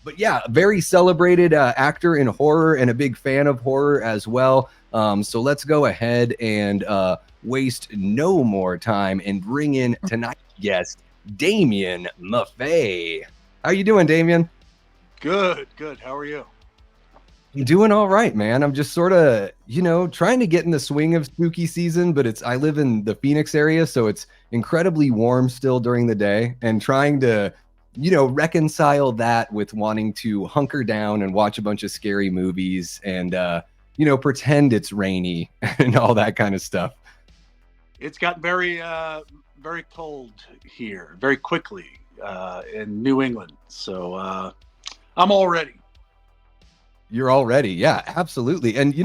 But yeah, very celebrated actor in horror and a big fan of horror as well. So let's go ahead and waste no more time and bring in tonight's guest, Damian Maffei. How you doing, Damian? Good, good. How are you? I'm doing all right, man. I'm just sort of, trying to get in the swing of spooky season, but I live in the Phoenix area, so it's incredibly warm still during the day and trying to, reconcile that with wanting to hunker down and watch a bunch of scary movies and, pretend it's rainy and all that kind of stuff. It's got very cold here very quickly in New England. So I'm all ready. You're all ready. Yeah, absolutely. And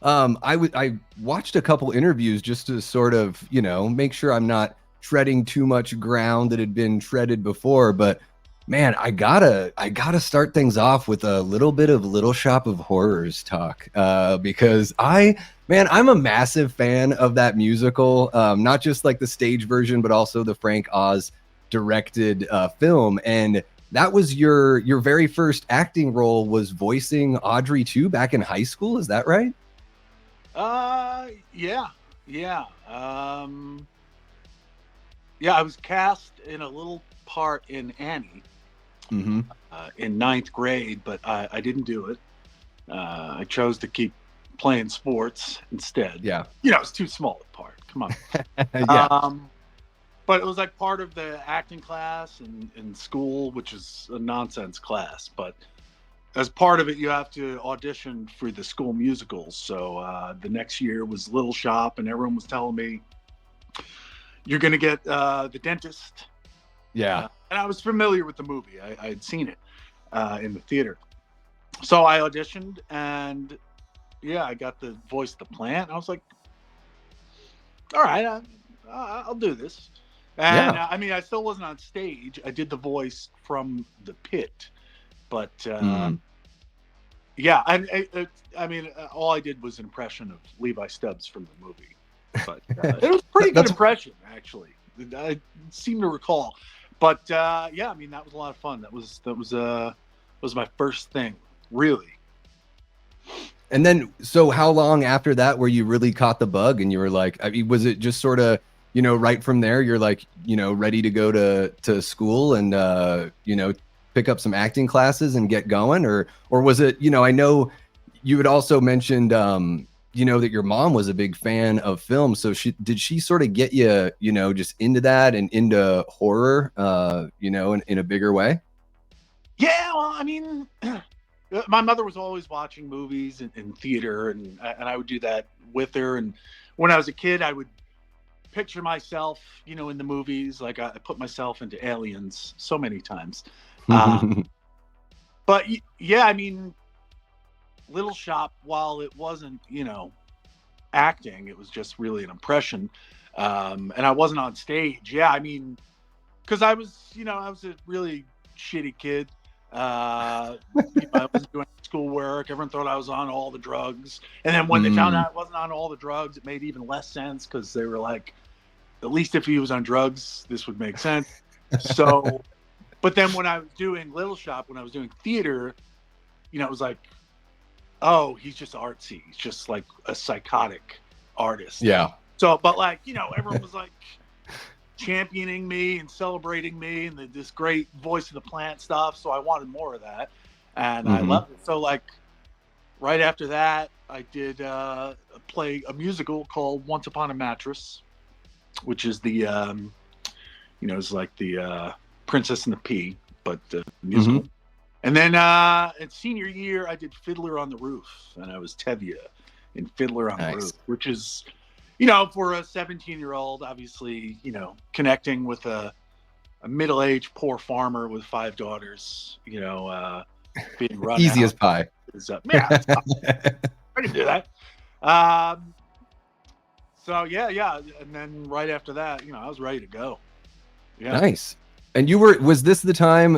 I watched a couple interviews just to sort of, make sure I'm not treading too much ground that had been treaded before. But man, I gotta start things off with a little bit of Little Shop of Horrors talk. Because I'm a massive fan of that musical. Not just like the stage version, but also the Frank Oz directed film. And that was your very first acting role, was voicing Audrey 2 back in high school. Is that right? Yeah, yeah. Yeah, I was cast in a little part in Annie Mm-hmm. in ninth grade, but I didn't do it. I chose to keep playing sports instead. Yeah. It's too small a part. Come on. Yeah. But it was like part of the acting class in school, which is a nonsense class. But as part of it, you have to audition for the school musicals. So the next year was Little Shop, and everyone was telling me, you're going to get The Dentist. Yeah. And I was familiar with the movie. I had seen it in the theater. So I auditioned, and yeah, I got the voice of the plant. I was like, all right, I'll do this. And Yeah. I mean, I still wasn't on stage. I did the voice from the pit, but yeah, I mean, all I did was an impression of Levi Stubbs from the movie, but it was a pretty good impression, actually. I seem to recall, but yeah, I mean, that was a lot of fun. That was my first thing, really. And then, so how long after that were you really caught the bug and you were like, I mean, was it just sort of, right from there, you're like, ready to go to school and, pick up some acting classes and get going? Or was it, I know you had also mentioned, that your mom was a big fan of film. So did she sort of get you, just into that and into horror, in a bigger way? Yeah, well, I mean, my mother was always watching movies in theater, and I would do that with her. And when I was a kid, I would picture myself, in the movies. Like I put myself into Aliens so many times. But yeah, I mean, Little Shop, while it wasn't, acting, it was just really an impression. And I wasn't on stage. Yeah, I mean, because I was a really shitty kid. I wasn't doing schoolwork. Everyone thought I was on all the drugs. And then when they found out I wasn't on all the drugs, it made even less sense, because they were like, at least if he was on drugs, this would make sense. So, but then when I was doing Little Shop, when I was doing theater, it was like, oh, he's just artsy. He's just like a psychotic artist. Yeah. So, but like, everyone was like championing me and celebrating me and this great voice of the plant stuff. So I wanted more of that, and I loved it. So like right after that, I did play a musical called Once Upon a Mattress, which is the it's like the Princess and the Pea, but musical. And then in senior year, I did Fiddler on the Roof, and I was Tevye in Fiddler on the Roof, which is, for a 17-year-old, obviously, connecting with a middle-aged poor farmer with 5 daughters, being run easy out. as pie. Yeah, I can do that. So yeah, and then right after that, I was ready to go. Yeah. Nice. And was this the time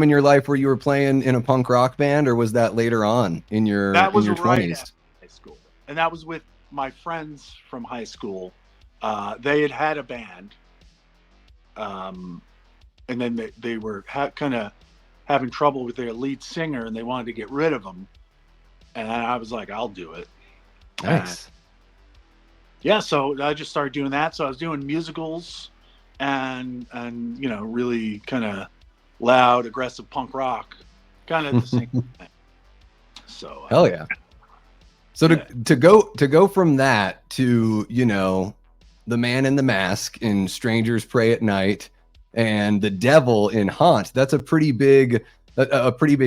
in your life where you were playing in a punk rock band, or was that later on in your 20s? Right after high school. And that was with my friends from high school. They had a band. And then they were kind of having trouble with their lead singer, and they wanted to get rid of him. And I was like, I'll do it. Nice. Yeah, so I just started doing that. So I was doing musicals and really kind of loud, aggressive punk rock, kind of the same thing. So Hell yeah. So yeah. to go from that to, the Man in the Mask in Strangers Pray at Night and the Devil in Haunt, that's a pretty big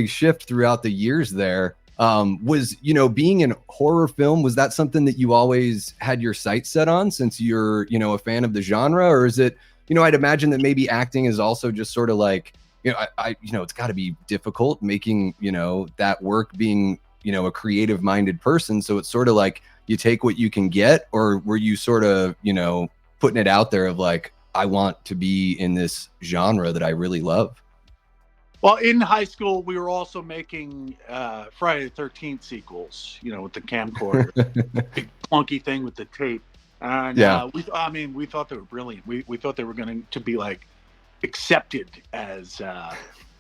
shift throughout the years there. Was, being in horror film, was that something that you always had your sights set on since you're, a fan of the genre? Or is it, I'd imagine that maybe acting is also just sort of like, it's got to be difficult making, that work, being, a creative minded person. So it's sort of like you take what you can get, or were you sort of, putting it out there of like, I want to be in this genre that I really love? Well, in high school, we were also making Friday the 13th sequels, with the camcorder, big clunky thing with the tape. And Yeah. we thought they were brilliant. We thought they were going to be like accepted as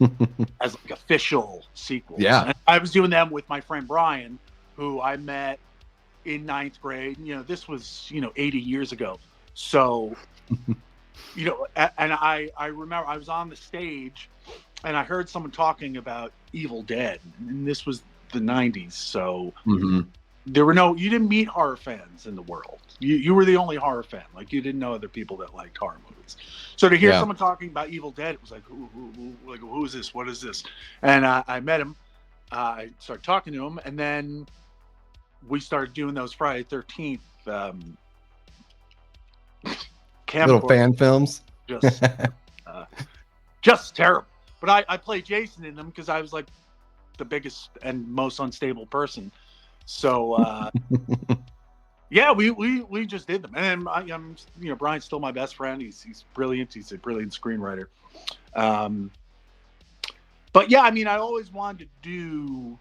like official sequels. Yeah. And I was doing them with my friend Brian, who I met in 9th grade. This was 80 years ago. So and I remember I was on the stage and I heard someone talking about Evil Dead, and this was the 90s. So there were you didn't meet horror fans in the world. You were the only horror fan. Like, you didn't know other people that liked horror movies. So to hear someone talking about Evil Dead, it was like, who is this? What is this? And I met him. I started talking to him, and then we started doing those Friday 13th little fan films. Just terrible. But I played Jason in them because I was like the biggest and most unstable person. So yeah, we just did them. And I'm Brian's still my best friend. He's brilliant. He's a brilliant screenwriter. But yeah, I always wanted to do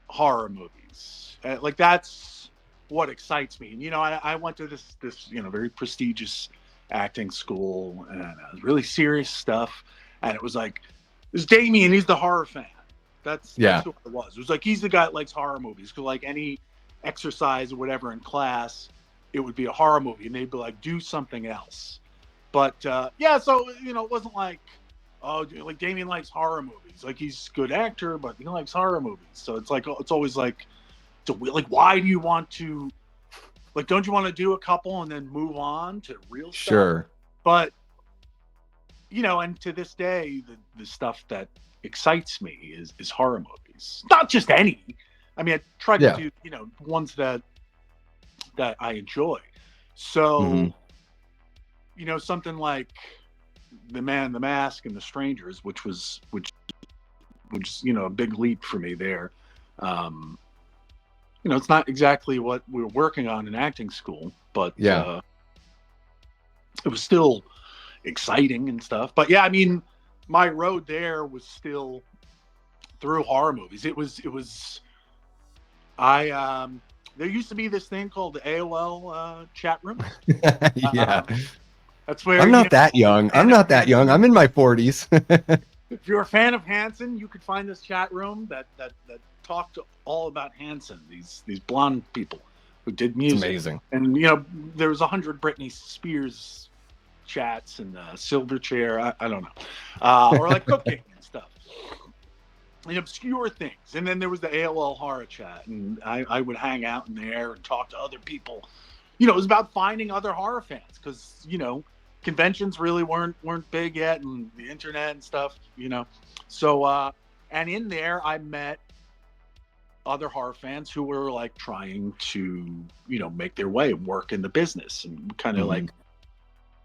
horror movies. Like, that's what excites me. And I went to this very prestigious acting school, and it was really serious stuff. And it was like, this Damian, he's the horror fan. That's who it was. It was like, he's the guy that likes horror movies. Because like any exercise or whatever in class, it would be a horror movie, and they'd be like, do something else. But yeah, so it wasn't like, oh, like Damian likes horror movies. Like, he's a good actor, but he likes horror movies. So it's like, it's always like, why do you want to, like, don't you want to do a couple and then move on to real stuff? Sure. But and to this day, the stuff that excites me is horror movies. Not just any. I try to do ones that I enjoy. So something like The Man in the Mask and The Strangers, which was a big leap for me there. It's not exactly what we were working on in acting school, but it was still exciting and stuff. But yeah, my road there was still through horror movies. There used to be this thing called the AOL chat room. Yeah. That's where I'm not that young. I'm not that young. I'm in my 40s. If you're a fan of Hanson, you could find this chat room that talked all about Hanson, these blonde people who did music. It's amazing. And there was 100 Britney Spears chats and Silverchair, I don't know, or like cooking and stuff, and obscure things. And then there was the AOL horror chat, and I would hang out in there and talk to other people. It was about finding other horror fans, because conventions really weren't big yet, and the internet and stuff. So and in there I met other horror fans who were like trying to make their way and work in the business, and kind of like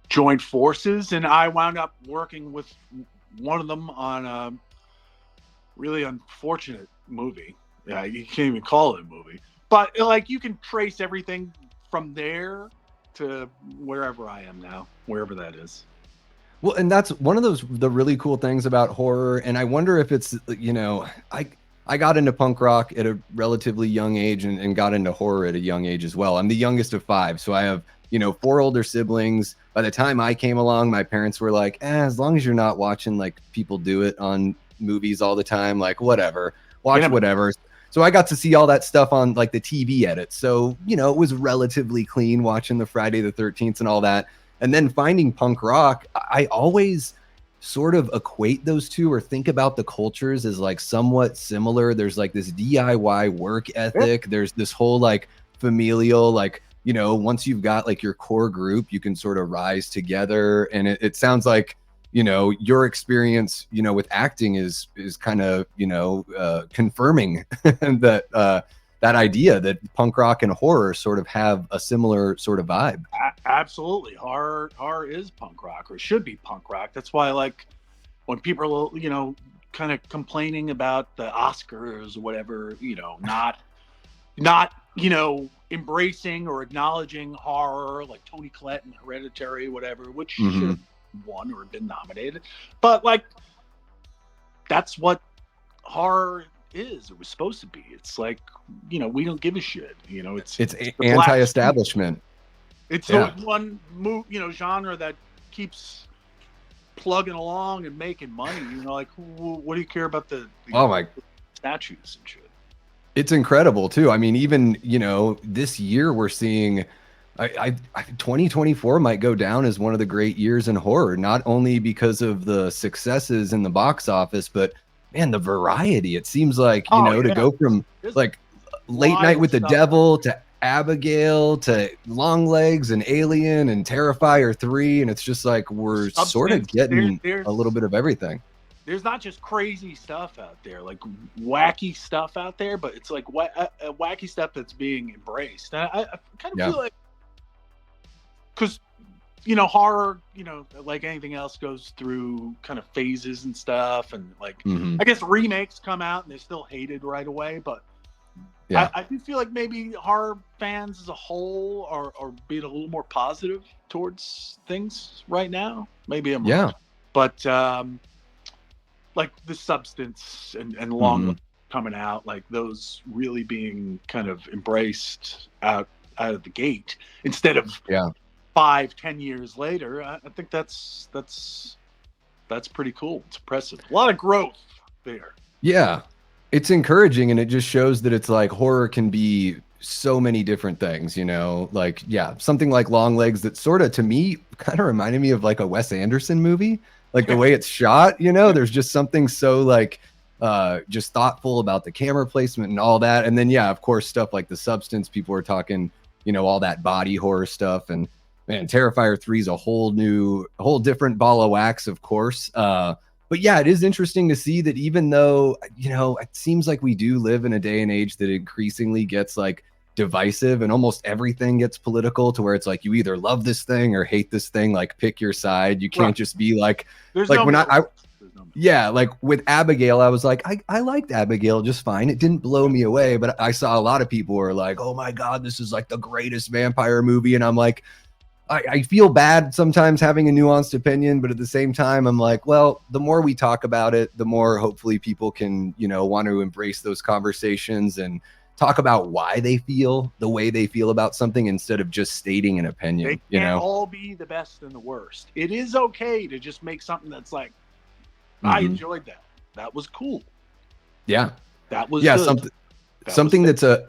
joined forces. And I wound up working with one of them on a really unfortunate movie. Yeah, you can't even call it a movie, but like, you can trace everything from there to wherever I am now, wherever that is. Well, and that's one of the really cool things about horror. And I wonder if it's, I got into punk rock at a relatively young age, and got into horror at a young age as well. I'm the youngest of 5. So I have, 4 older siblings. By the time I came along, my parents were like, as long as you're not watching like people do it on movies all the time. Like, whatever, watch Yeah, whatever. So I got to see all that stuff on like the TV edit. So, you know, it was relatively clean watching the Friday the 13th and all that. And then finding punk rock, I always sort of equate those two or think about the cultures as like somewhat similar. There's like this DIY work ethic. There's this whole like familial, like, you know, once you've got like your core group, you can sort of rise together. And it sounds like, you know, your experience, you know, with acting is kind of, you know, confirming that that idea that punk rock and horror sort of have a similar sort of vibe. absolutely. Horror is punk rock, or should be punk rock. That's why, like, when people are, you know, kind of complaining about the Oscars or whatever, you know, not you know, embracing or acknowledging horror, like Toni Collette and Hereditary, whatever, which should have won or been nominated. But like, that's what horror is. It was supposed to be. It's like, you know, we don't give a shit. You know, it's anti-establishment. It's the one you know, genre that keeps plugging along and making money. You know, like, what do you care about the statues and shit? It's incredible too. I mean, even, you know, this year we're seeing, I 2024 might go down as one of the great years in horror, not only because of the successes in the box office, but man, the variety. It seems like, you know, to go from like Late Night with the Devil to Abigail to Longlegs and Alien and Terrifier 3, and it's just like we're sort of getting a little bit of everything. There's not just crazy stuff out there, like wacky stuff out there, but it's like wacky stuff that's being embraced. And I kind of feel like, because, you know, horror, you know, like anything else, goes through kind of phases and stuff. And like, I guess remakes come out and they're still hated right away. But I do feel like maybe horror fans as a whole are being a little more positive towards things right now. Maybe I'm wrong. But like The Substance and Long coming out, like those really being kind of embraced out of the gate instead of 5-10 years later. I think that's pretty cool. It's impressive. A lot of growth there. Yeah, it's encouraging, and it just shows that it's like horror can be so many different things, you know, like, something like Longlegs that sort of, to me, kind of reminded me of like a Wes Anderson movie. Like the way it's shot, you know, there's just something so like just thoughtful about the camera placement and all that. And then, of course, stuff like The Substance, people are talking, you know, all that body horror stuff. And man, Terrifier 3 is a whole different ball of wax, of course. But it is interesting to see that even though, you know, it seems like we do live in a day and age that increasingly gets like divisive and almost everything gets political, to where it's like you either love this thing or hate this thing, like pick your side. You can't just be like, there's like no when I like with Abigail, I was like, I liked Abigail just fine. It didn't blow me away, but I saw a lot of people were like, oh my God, this is like the greatest vampire movie. And I'm like, I feel bad sometimes having a nuanced opinion, but at the same time, I'm like, well, the more we talk about it, the more hopefully people can, you know, want to embrace those conversations and talk about why they feel the way they feel about something instead of just stating an opinion. They can't all be the best and the worst. It is okay to just make something that's like, I enjoyed that. That was cool. Yeah. That was good. Something that's a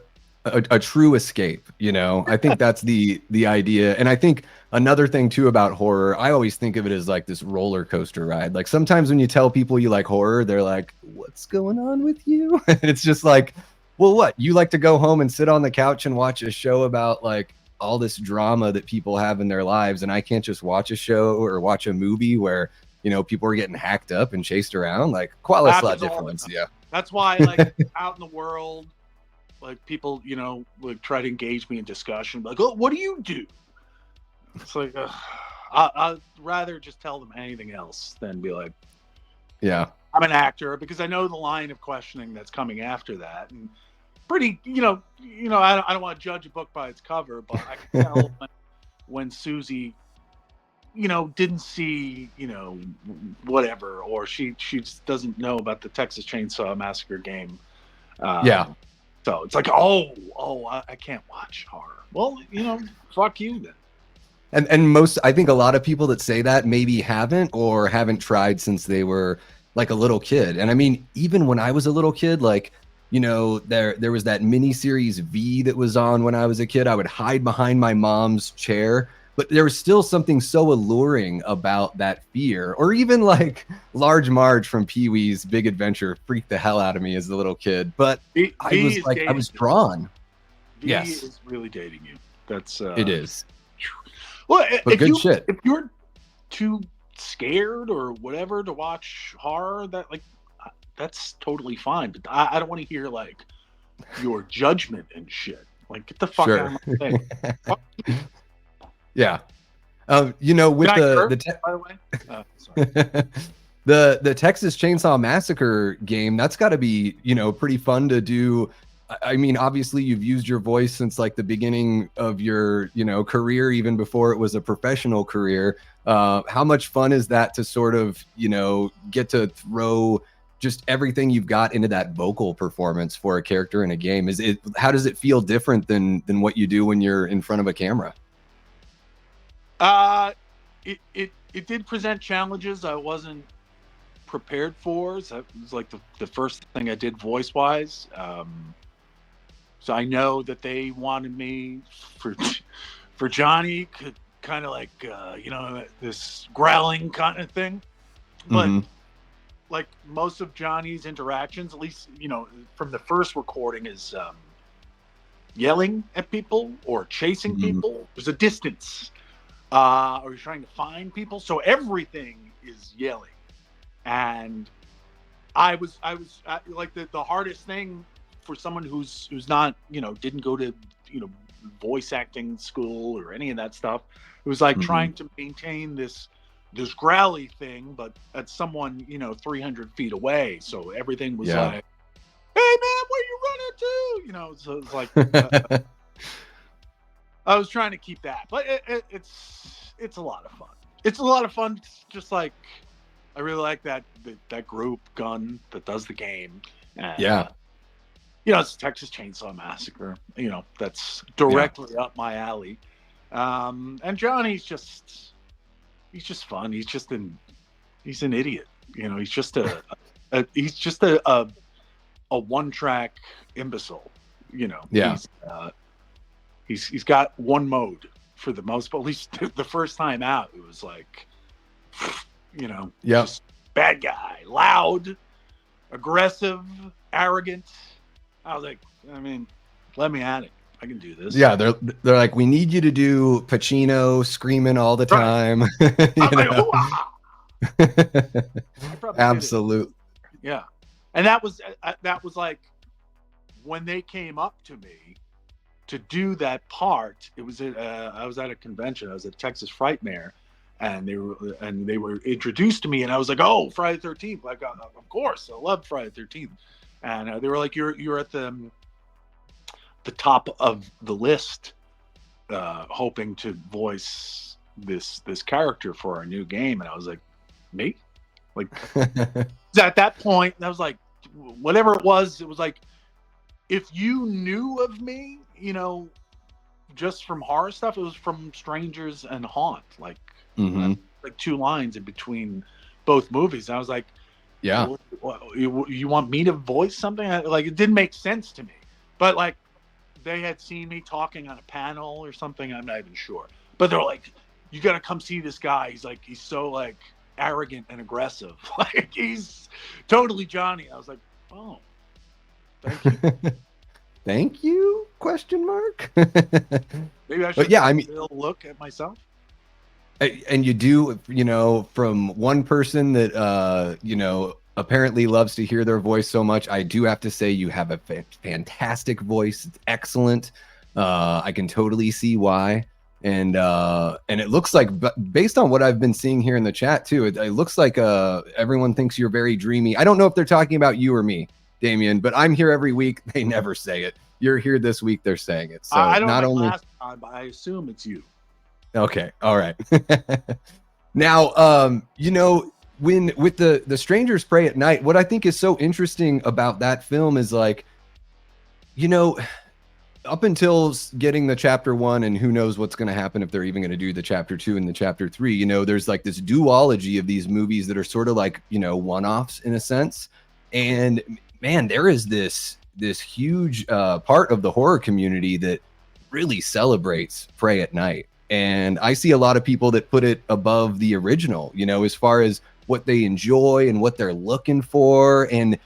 true escape, you know. I think that's the idea. And I think another thing too about horror, I always think of it as like this roller coaster ride. Like sometimes when you tell people you like horror, they're like, what's going on with you? And it's just like, well, what? You like to go home and sit on the couch and watch a show about like all this drama that people have in their lives, and I can't just watch a show or watch a movie where, you know, people are getting hacked up and chased around? Like, qual es la diferencia? That's why, like, out in the world, like, people, you know, would try to engage me in discussion, like, oh, what do you do? It's like, I'd rather just tell them anything else than be like, I'm an actor, because I know the line of questioning that's coming after that. And pretty, you know, I don't want to judge a book by its cover, but I can tell when Susie, you know, didn't see, you know, whatever, or she just doesn't know about the Texas Chainsaw Massacre game. So it's like, I can't watch horror. Well, you know, fuck you then. And most, I think a lot of people that say that maybe haven't tried since they were like a little kid. And I mean, even when I was a little kid, like, you know, there was that miniseries V that was on when I was a kid. I would hide behind my mom's chair, but there was still something so alluring about that fear. Or even like Large Marge from Pee-wee's Big Adventure freaked the hell out of me as a little kid. But I was like, I was drawn. V Yes, is really dating you. That's it is. well, But good shit. if you're too scared or whatever to watch horror, that like that's totally fine. But I don't want to hear like your judgment and shit. Like, get the fuck out of my face. Yeah. You know, with by the way, sorry. the Texas Chainsaw Massacre game, that's got to be, you know, pretty fun to do. I mean, obviously you've used your voice since like the beginning of your, you know, career, even before it was a professional career. How much fun is that to sort of, you know, get to throw just everything you've got into that vocal performance for a character in a game? How does it feel different than what you do when you're in front of a camera? It did present challenges I wasn't prepared for. So it was like the first thing I did voice wise. So I know that they wanted me for Johnny, kind of like you know, this growling kind of thing, but like most of Johnny's interactions, at least, you know, from the first recording, is yelling at people or chasing people. There's a distance, or you're trying to find people, so everything is yelling. And I was like the hardest thing for someone who's not, you know, didn't go to, you know, voice acting school or any of that stuff. It was like trying to maintain this growly thing, but at someone, you know, 300 feet away. So everything was like, "Hey man, where you running to?" You know, so it's like I was trying to keep that, but it's a lot of fun. It's a lot of fun. Just like I really like that group Gun that does the game. And, you know, it's Texas Chainsaw Massacre. You know, that's directly up my alley. And Johnny's just fun. He's an idiot. You know, he's just a one-track imbecile. You know, he's got one mode for the most part. At least the first time out, it was like, you know, just bad guy, loud, aggressive, arrogant. I was like, I mean, let me at it. I can do this. Yeah, they're like, we need you to do Pacino screaming all the time. Absolutely. Yeah, and that was like when they came up to me to do that part. It was I was at a convention. I was at Texas Frightmare, and they were introduced to me, and I was like, oh, Friday the 13th. Like, of course, I love Friday the 13th. And they were like, you're at the top of the list, hoping to voice this character for our new game. And I was like, me? Like, at that point, I was like, whatever it was like, if you knew of me, you know, just from horror stuff, it was from Strangers and Haunt, like like 2 lines in between both movies. And I was like, yeah, you want me to voice something? Like, it didn't make sense to me, but like they had seen me talking on a panel or something. I'm not even sure, but they're like, you got to come see this guy. He's so like arrogant and aggressive. Like, he's totally Johnny. I was like, oh, thank you. Thank you? Question mark. Maybe I should I mean, look at myself. And you do, you know, from one person that, you know, apparently loves to hear their voice so much, I do have to say you have a fantastic voice. It's excellent. I can totally see why. And it looks like, based on what I've been seeing here in the chat too, it looks like everyone thinks you're very dreamy. I don't know if they're talking about you or me, Damian, but I'm here every week. They never say it. You're here this week. They're saying it. So I don't not know only last time, but I assume it's you. Okay. All right. Now, you know, with the Strangers Pray at Night, what I think is so interesting about that film is, like, you know, up until getting the chapter 1, and who knows what's going to happen if they're even going to do the chapter 2 and the chapter 3, you know, there's like this duology of these movies that are sort of like, you know, one-offs in a sense. And man, there is this huge part of the horror community that really celebrates Prey at Night. And I see a lot of people that put it above the original, you know, as far as what they enjoy and what they're looking for. And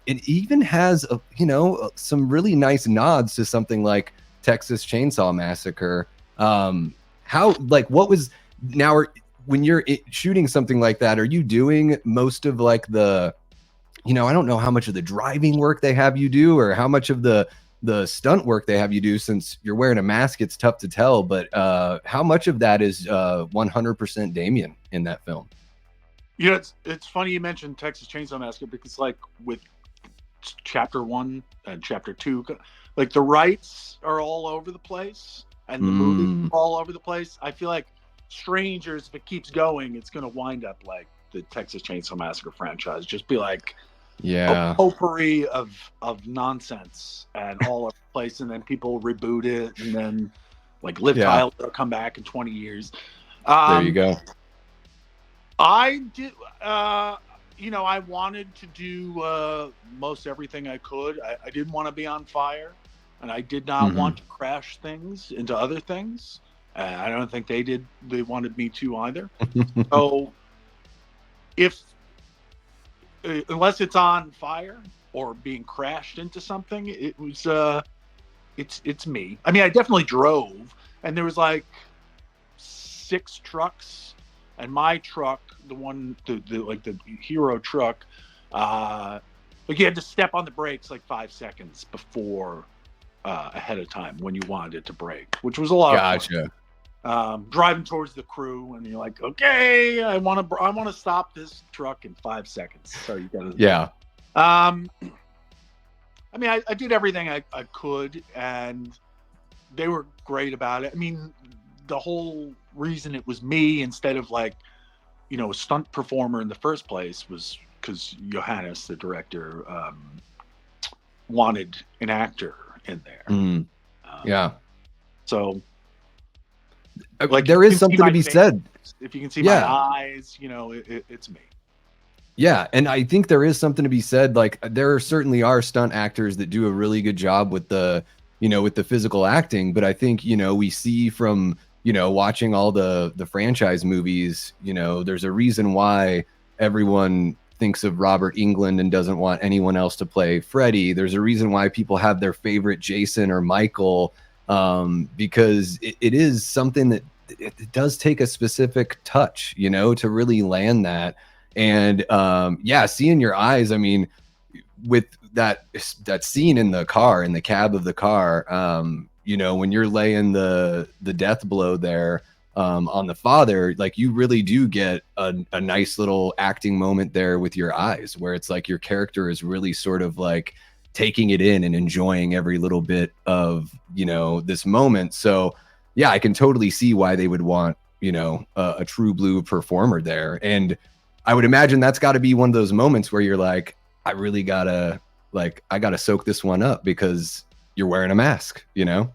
it even has, you know, some really nice nods to something like Texas Chainsaw Massacre. How, like, what was now, when you're shooting something like that, are you doing most of like the, you know, I don't know how much of the driving work they have you do, or how much of the stunt work they have you do, since you're wearing a mask, it's tough to tell, but how much of that is 100% Damian in that film? You know, it's funny you mentioned Texas Chainsaw Massacre, because like with chapter 1 and chapter 2, like the rights are all over the place and the movies are all over the place. I feel like Strangers, if it keeps going, it's going to wind up like the Texas Chainsaw Massacre franchise, just be like a potpourri of nonsense and all over the place, and then people reboot it, and then like Liv Tyler will come back in 20 years. There you go. I did, you know, I wanted to do most everything I could. I didn't want to be on fire, and I did not want to crash things into other things. I don't think they did. They wanted me to either. So, unless it's on fire or being crashed into something, it was it's me. I mean, I definitely drove, and there was like 6 trucks, and my truck, the one, the like the hero truck, like you had to step on the brakes like 5 seconds before ahead of time when you wanted it to brake, which was a lot of fun. Driving towards the crew, and you're like, okay, I want to stop this truck in 5 seconds. So you gotta I mean, I did everything I could, and they were great about it. I mean, the whole reason it was me instead of like, you know, a stunt performer in the first place was because Johannes, the director, wanted an actor in there. So, like, there is something to be said. If you can see my eyes, you know, it's me. Yeah, and I think there is something to be said. Like, there certainly are stunt actors that do a really good job with the, you know, with the physical acting. But I think, you know, we see from, you know, watching all the franchise movies, you know, there's a reason why everyone thinks of Robert Englund and doesn't want anyone else to play Freddy. There's a reason why people have their favorite Jason or Michael, because it is something that it does take a specific touch, you know, to really land that. And seeing your eyes, I mean, with that scene in the car, in the cab of the car, you know, when you're laying the death blow there on the father, like, you really do get a nice little acting moment there with your eyes, where it's like your character is really sort of like taking it in and enjoying every little bit of, you know, this moment. So yeah, I can totally see why they would want, you know, a true blue performer there. And I would imagine that's got to be one of those moments where you're like, I really gotta, like, I gotta soak this one up, because you're wearing a mask, you know?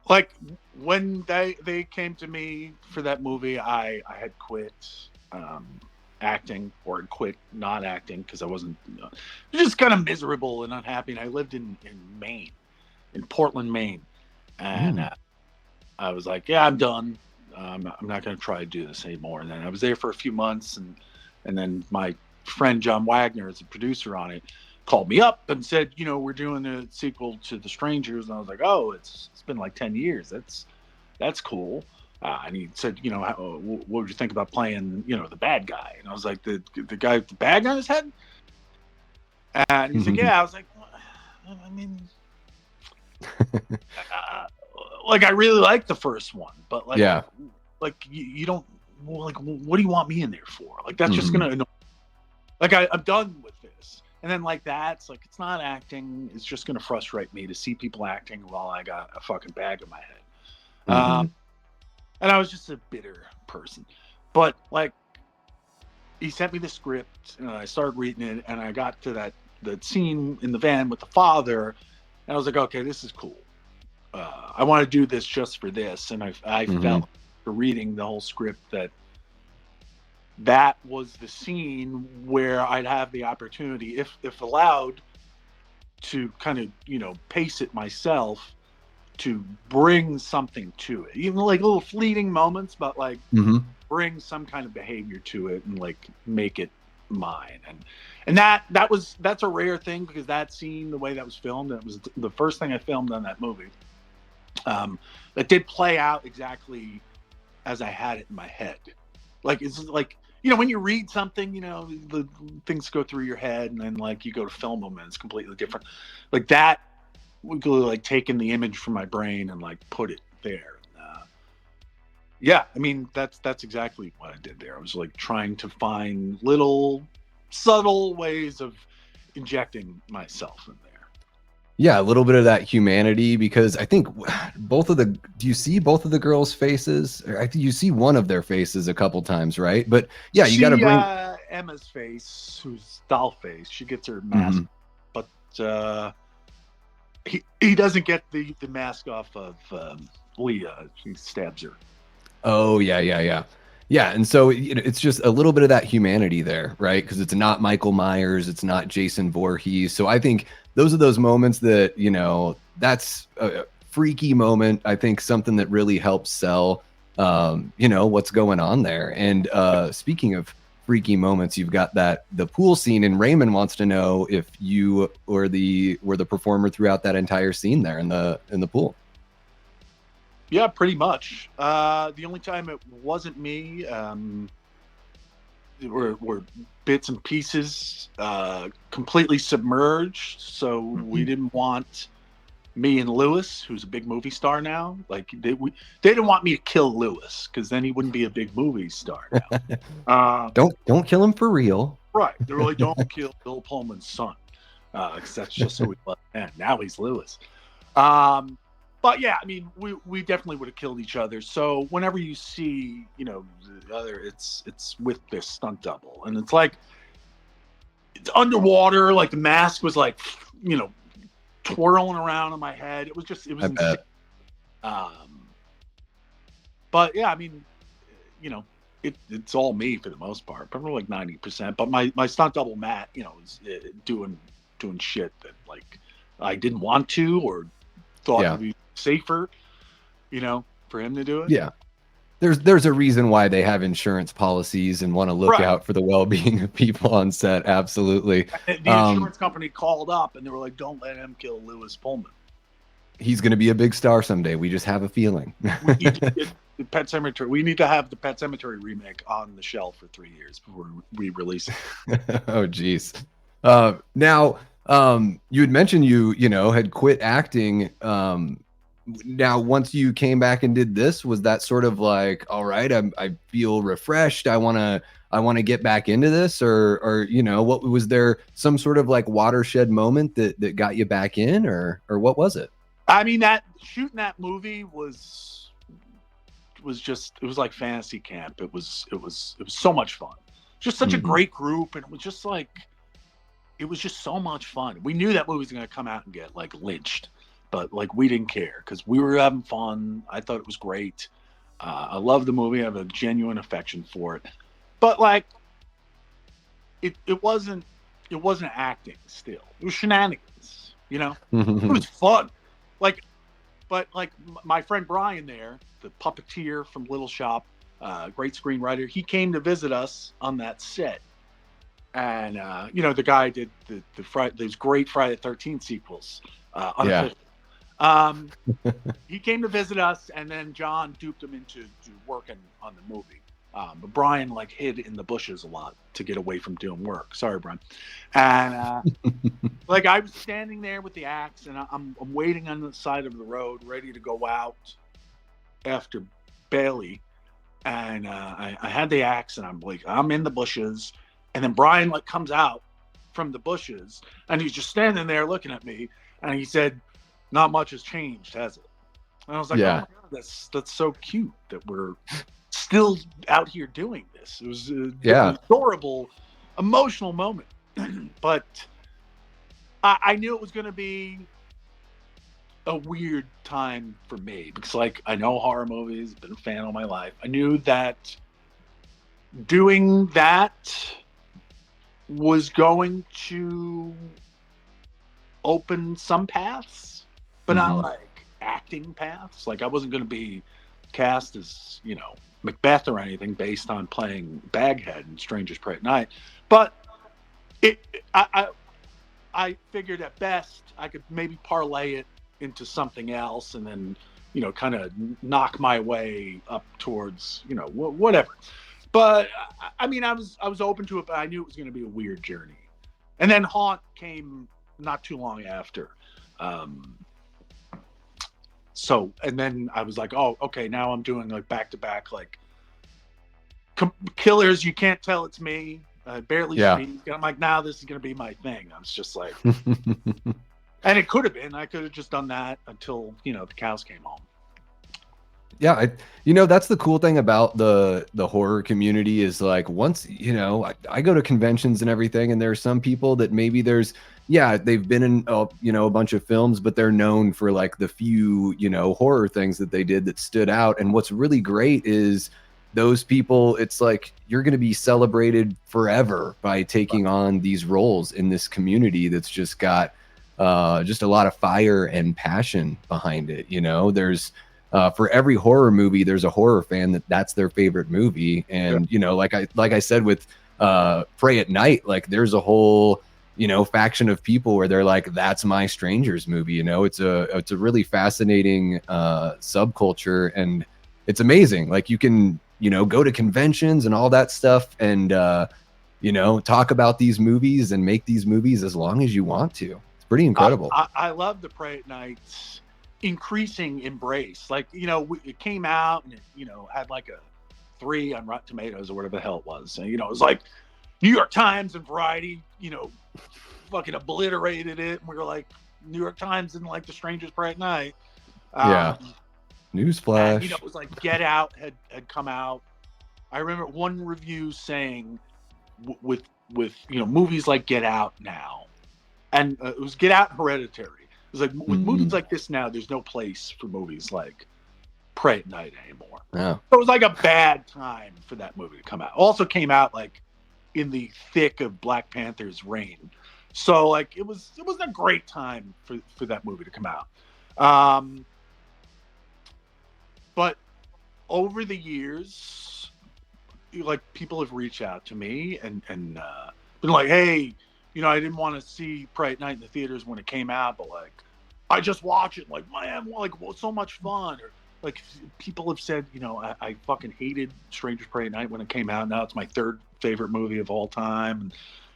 Like, when they came to me for that movie, I had quit acting, or quit not acting, because I wasn't, just kind of miserable and unhappy. And I lived in Maine, in Portland, Maine. And I was like, yeah, I'm done. I'm not going to try to do this anymore. And then I was there for a few months, and then my friend John Wagner, as a producer on it, called me up and said, you know, we're doing a sequel to The Strangers. And I was like, oh, it's been like 10 years. That's cool. And he said, you know, what would you think about playing, you know, the bad guy? And I was like, the guy with the bag on his head? And he's like, yeah. I was like, well, I mean, like, I really like the first one, but like, like you don't, like, what do you want me in there for? Like, that's just gonna annoy. Like, I'm done with this. And then like that's like, it's not acting. It's just gonna frustrate me to see people acting while I got a fucking bag in my head. And I was just a bitter person. But like, he sent me the script, and I started reading it, and I got to that the scene in the van with the father, and I was like, okay, this is cool. I want to do this just for this, and I felt for reading the whole script that was the scene where I'd have the opportunity, if allowed, to kind of pace it myself, to bring something to it, even like little fleeting moments, but like bring some kind of behavior to it and like make it mine. And that's a rare thing, because that scene, the way that was filmed, it was the first thing I filmed on that movie. That did play out exactly as I had it in my head. Like, it's like, when you read something, the things go through your head, and then like you go to film them and it's completely different. Like that would go like taking the image from my brain and like put it there. Yeah, I mean that's exactly what I did there. I was like trying to find little subtle ways of injecting myself in there. Yeah, a little bit of that humanity, because I think do you see both of the girls' faces? Or I think you see one of their faces a couple times, right? But yeah, you got to bring Emma's face, who's doll face. She gets her mask, but he doesn't get the mask off of Leah. He stabs her. Oh yeah. And so it's just a little bit of that humanity there, right? Because it's not Michael Myers, it's not Jason Voorhees. So I think those are those moments that, that's a freaky moment. I think something that really helps sell, what's going on there. And speaking of freaky moments, you've got the pool scene, and Raymond wants to know if you were the performer throughout that entire scene there in the pool. Yeah, pretty much. The only time it wasn't me were bits and pieces, completely submerged. So we didn't want me and Lewis, who's a big movie star now. Like they didn't want me to kill Lewis, because then he wouldn't be a big movie star now. Don't kill him for real. Right. They really don't kill Bill Pullman's son, because that's just who he was. And now he's Lewis. But yeah, I mean, we definitely would have killed each other. So whenever you see, the other, it's with this stunt double, and it's like it's underwater. Like the mask was like, twirling around in my head. It was insane. But yeah, I mean, it's all me for the most part, probably like 90%. But my stunt double Matt, is doing shit that like I didn't want to, or thought would be safer, for him to do it. Yeah. There's a reason why they have insurance policies and want to look out for the well-being of people on set. Absolutely. The insurance company called up and they were like, don't let him kill Lewis Pullman. He's going to be a big star someday. We just have a feeling. We need to get the Pet Sematary. We need to have the Pet Sematary remake on the shelf for 3 years before we release it. Oh, geez. Now, you had mentioned you had quit acting. Now, once you came back and did this, was that sort of like, all right, I feel refreshed, I want to get back into this, or what was there, some sort of like watershed moment that got you back in, or what was it? I mean, shooting that movie was like fantasy camp. It was so much fun. Just such a great group, and it was just so much fun. We knew that movie was going to come out and get like lynched, but like we didn't care, because we were having fun. I thought it was great. I love the movie. I have a genuine affection for it. But like, it wasn't acting. Still, it was shenanigans. It was fun. Like, but like my friend Brian there, the puppeteer from Little Shop, great screenwriter. He came to visit us on that set. And the guy did those great Friday the 13th sequels. He came to visit us, and then John duped him into working on the movie. But Brian like hid in the bushes a lot to get away from doing work. Sorry, Brian. And like I was standing there with the axe, and I'm waiting on the side of the road, ready to go out after Bailey. And I had the axe, and I'm in the bushes. And then Brian like comes out from the bushes, and he's just standing there looking at me, and he said, "Not much has changed, has it?" And I was like, "Oh my God, that's so cute that we're still out here doing this." It was an adorable, emotional moment. But I knew it was going to be a weird time for me because, like, I know horror movies, been a fan all my life. I knew that doing that was going to open some paths, but not Mm-hmm. like acting paths. Like, I wasn't going to be cast as, Macbeth or anything based on playing Baghead in Strangers Pray at Night. But it, I figured at best I could maybe parlay it into something else, and then kind of knock my way up towards whatever. But I mean, I was open to it, but I knew it was going to be a weird journey. And then Haunt came not too long after. Um, and then I was like, oh, okay, now I'm doing like back to back, like killers. You can't tell it's me. I barely speak. And I'm like, now this is going to be my thing. I was just like, and it could have been. I could have just done that until the cows came home. Yeah, that's the cool thing about the horror community is like once, I go to conventions and everything, and there are some people that maybe they've been in a bunch of films, but they're known for like the few, horror things that they did that stood out. And what's really great is those people, it's like you're going to be celebrated forever by taking on these roles in this community that's just got just a lot of fire and passion behind it. There's for every horror movie, there's a horror fan that's their favorite movie. And, like I said, with Pray at Night, like there's a whole, faction of people where they're like, that's my Strangers movie. It's a really fascinating subculture, and it's amazing. Like you can, go to conventions and all that stuff and, talk about these movies and make these movies as long as you want to. It's pretty incredible. I love the Pray at Nights increasing embrace. Like, it came out and it, had like a 3 on Rotten Tomatoes or whatever the hell it was. And, it was like New York Times and Variety, fucking obliterated it. And we were like, New York Times didn't like The Strangers Pray at Night. Newsflash. And, it was like Get Out had come out. I remember one review saying with movies like Get Out now, and it was Get Out and Hereditary. It was like with movies like this now, there's no place for movies like Pray at Night anymore. Yeah. So it was like a bad time for that movie to come out. Also came out like in the thick of Black Panther's reign. So like it wasn't a great time for that movie to come out. But over the years, like people have reached out to me and been like, hey, I didn't want to see Pray at Night in the theaters when it came out, but like, I just watch it. Like, man, like, well, so much fun. Or like, people have said, I fucking hated Strangers Pray at Night when it came out. Now it's my 3rd favorite movie of all time,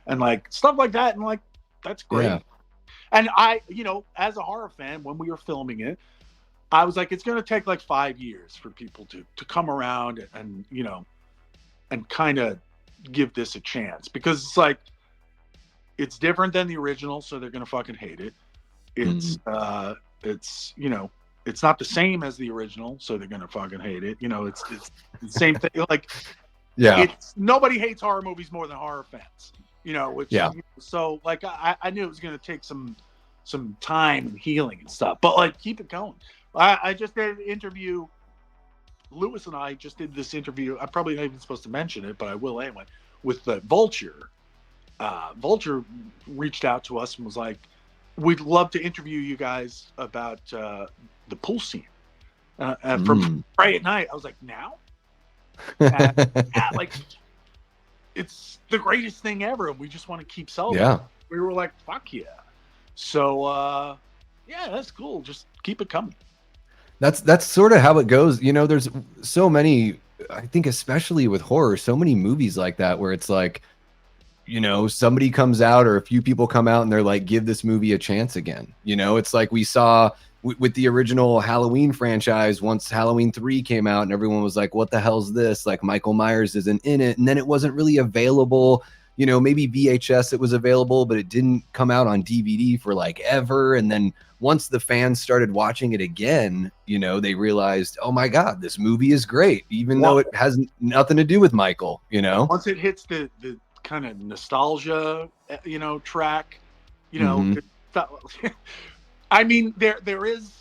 and like stuff like that. And like, that's great. Yeah. And I, as a horror fan, when we were filming it, I was like, it's going to take like 5 years for people to come around and and kind of give this a chance, because it's like, it's different than the original, so they're gonna fucking hate it. It's it's not the same as the original, so they're gonna fucking hate it. It's the same thing. Like, nobody hates horror movies more than horror fans. So like I knew it was gonna take some time and healing and stuff, but like keep it going. I just did an interview. Lewis and I just did this interview. I'm probably not even supposed to mention it, but I will anyway. With the Vulture. Vulture reached out to us and was like, we'd love to interview you guys about the pool scene from Pray at Night. I was like, now? Like, it's the greatest thing ever, and we just want to keep celebrating. Yeah. We were like, fuck yeah. So, yeah, that's cool. Just keep it coming. That's sort of how it goes. There's so many, I think, especially with horror, so many movies like that where it's like, somebody comes out or a few people come out and they're like, give this movie a chance again. It's like we saw with the original Halloween franchise, once Halloween 3 came out and everyone was like, what the hell's this? Like, Michael Myers isn't in it. And then it wasn't really available. Maybe VHS it was available, but it didn't come out on DVD for like ever. And then once the fans started watching it again, they realized, oh my God, this movie is great, even though it has nothing to do with Michael, Once it hits the kind of nostalgia, track, I mean, there is.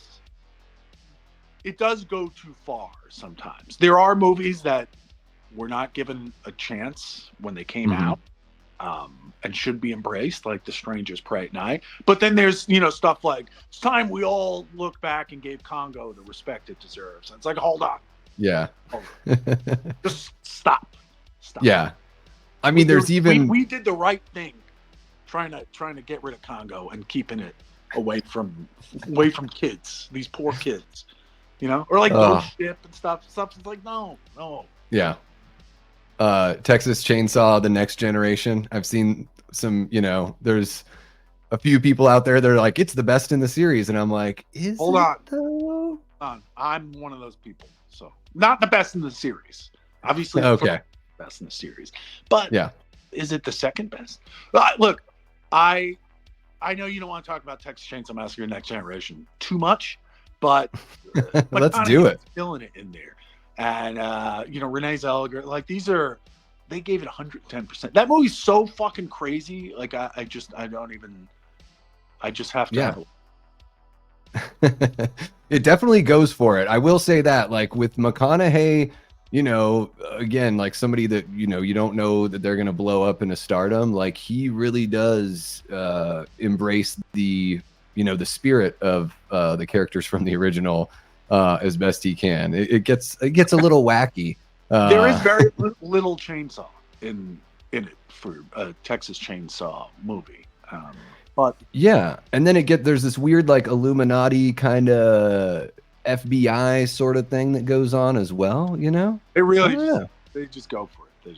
It does go too far sometimes. There are movies that were not given a chance when they came Mm-hmm. out, and should be embraced, like The Strangers Pray at Night. But then there's stuff like it's time we all look back and gave Congo the respect it deserves. And it's like, hold on, Yeah. hold on. Just stop. Yeah. I mean, there's even we did the right thing, trying to get rid of Congo and keeping it away from kids, these poor kids, or like Ghost Ship and stuff. It's like no. Yeah. Texas Chainsaw, The Next Generation. I've seen some, there's a few people out there that are like, it's the best in the series. And I'm like, Hold on. I'm one of those people. So not the best in the series. Obviously, okay. Best in the series. But yeah, is it the second best? Look, I know you don't want to talk about Texas Chainsaw Massacre Next Generation too much, but let's do it. Killing it in there. And Renee Zellweger, like they gave it 110%. That movie's so fucking crazy. Like I just have to have it definitely goes for it. I will say that, like with McConaughey, again, like somebody that you don't know that they're gonna blow up into stardom. Like he really does embrace the the spirit of the characters from the original as best he can. It gets a little wacky. There is very little chainsaw in it for a Texas Chainsaw movie. But yeah, and then there's this weird like Illuminati kind of FBI sort of thing that goes on as well. They really they just go for it.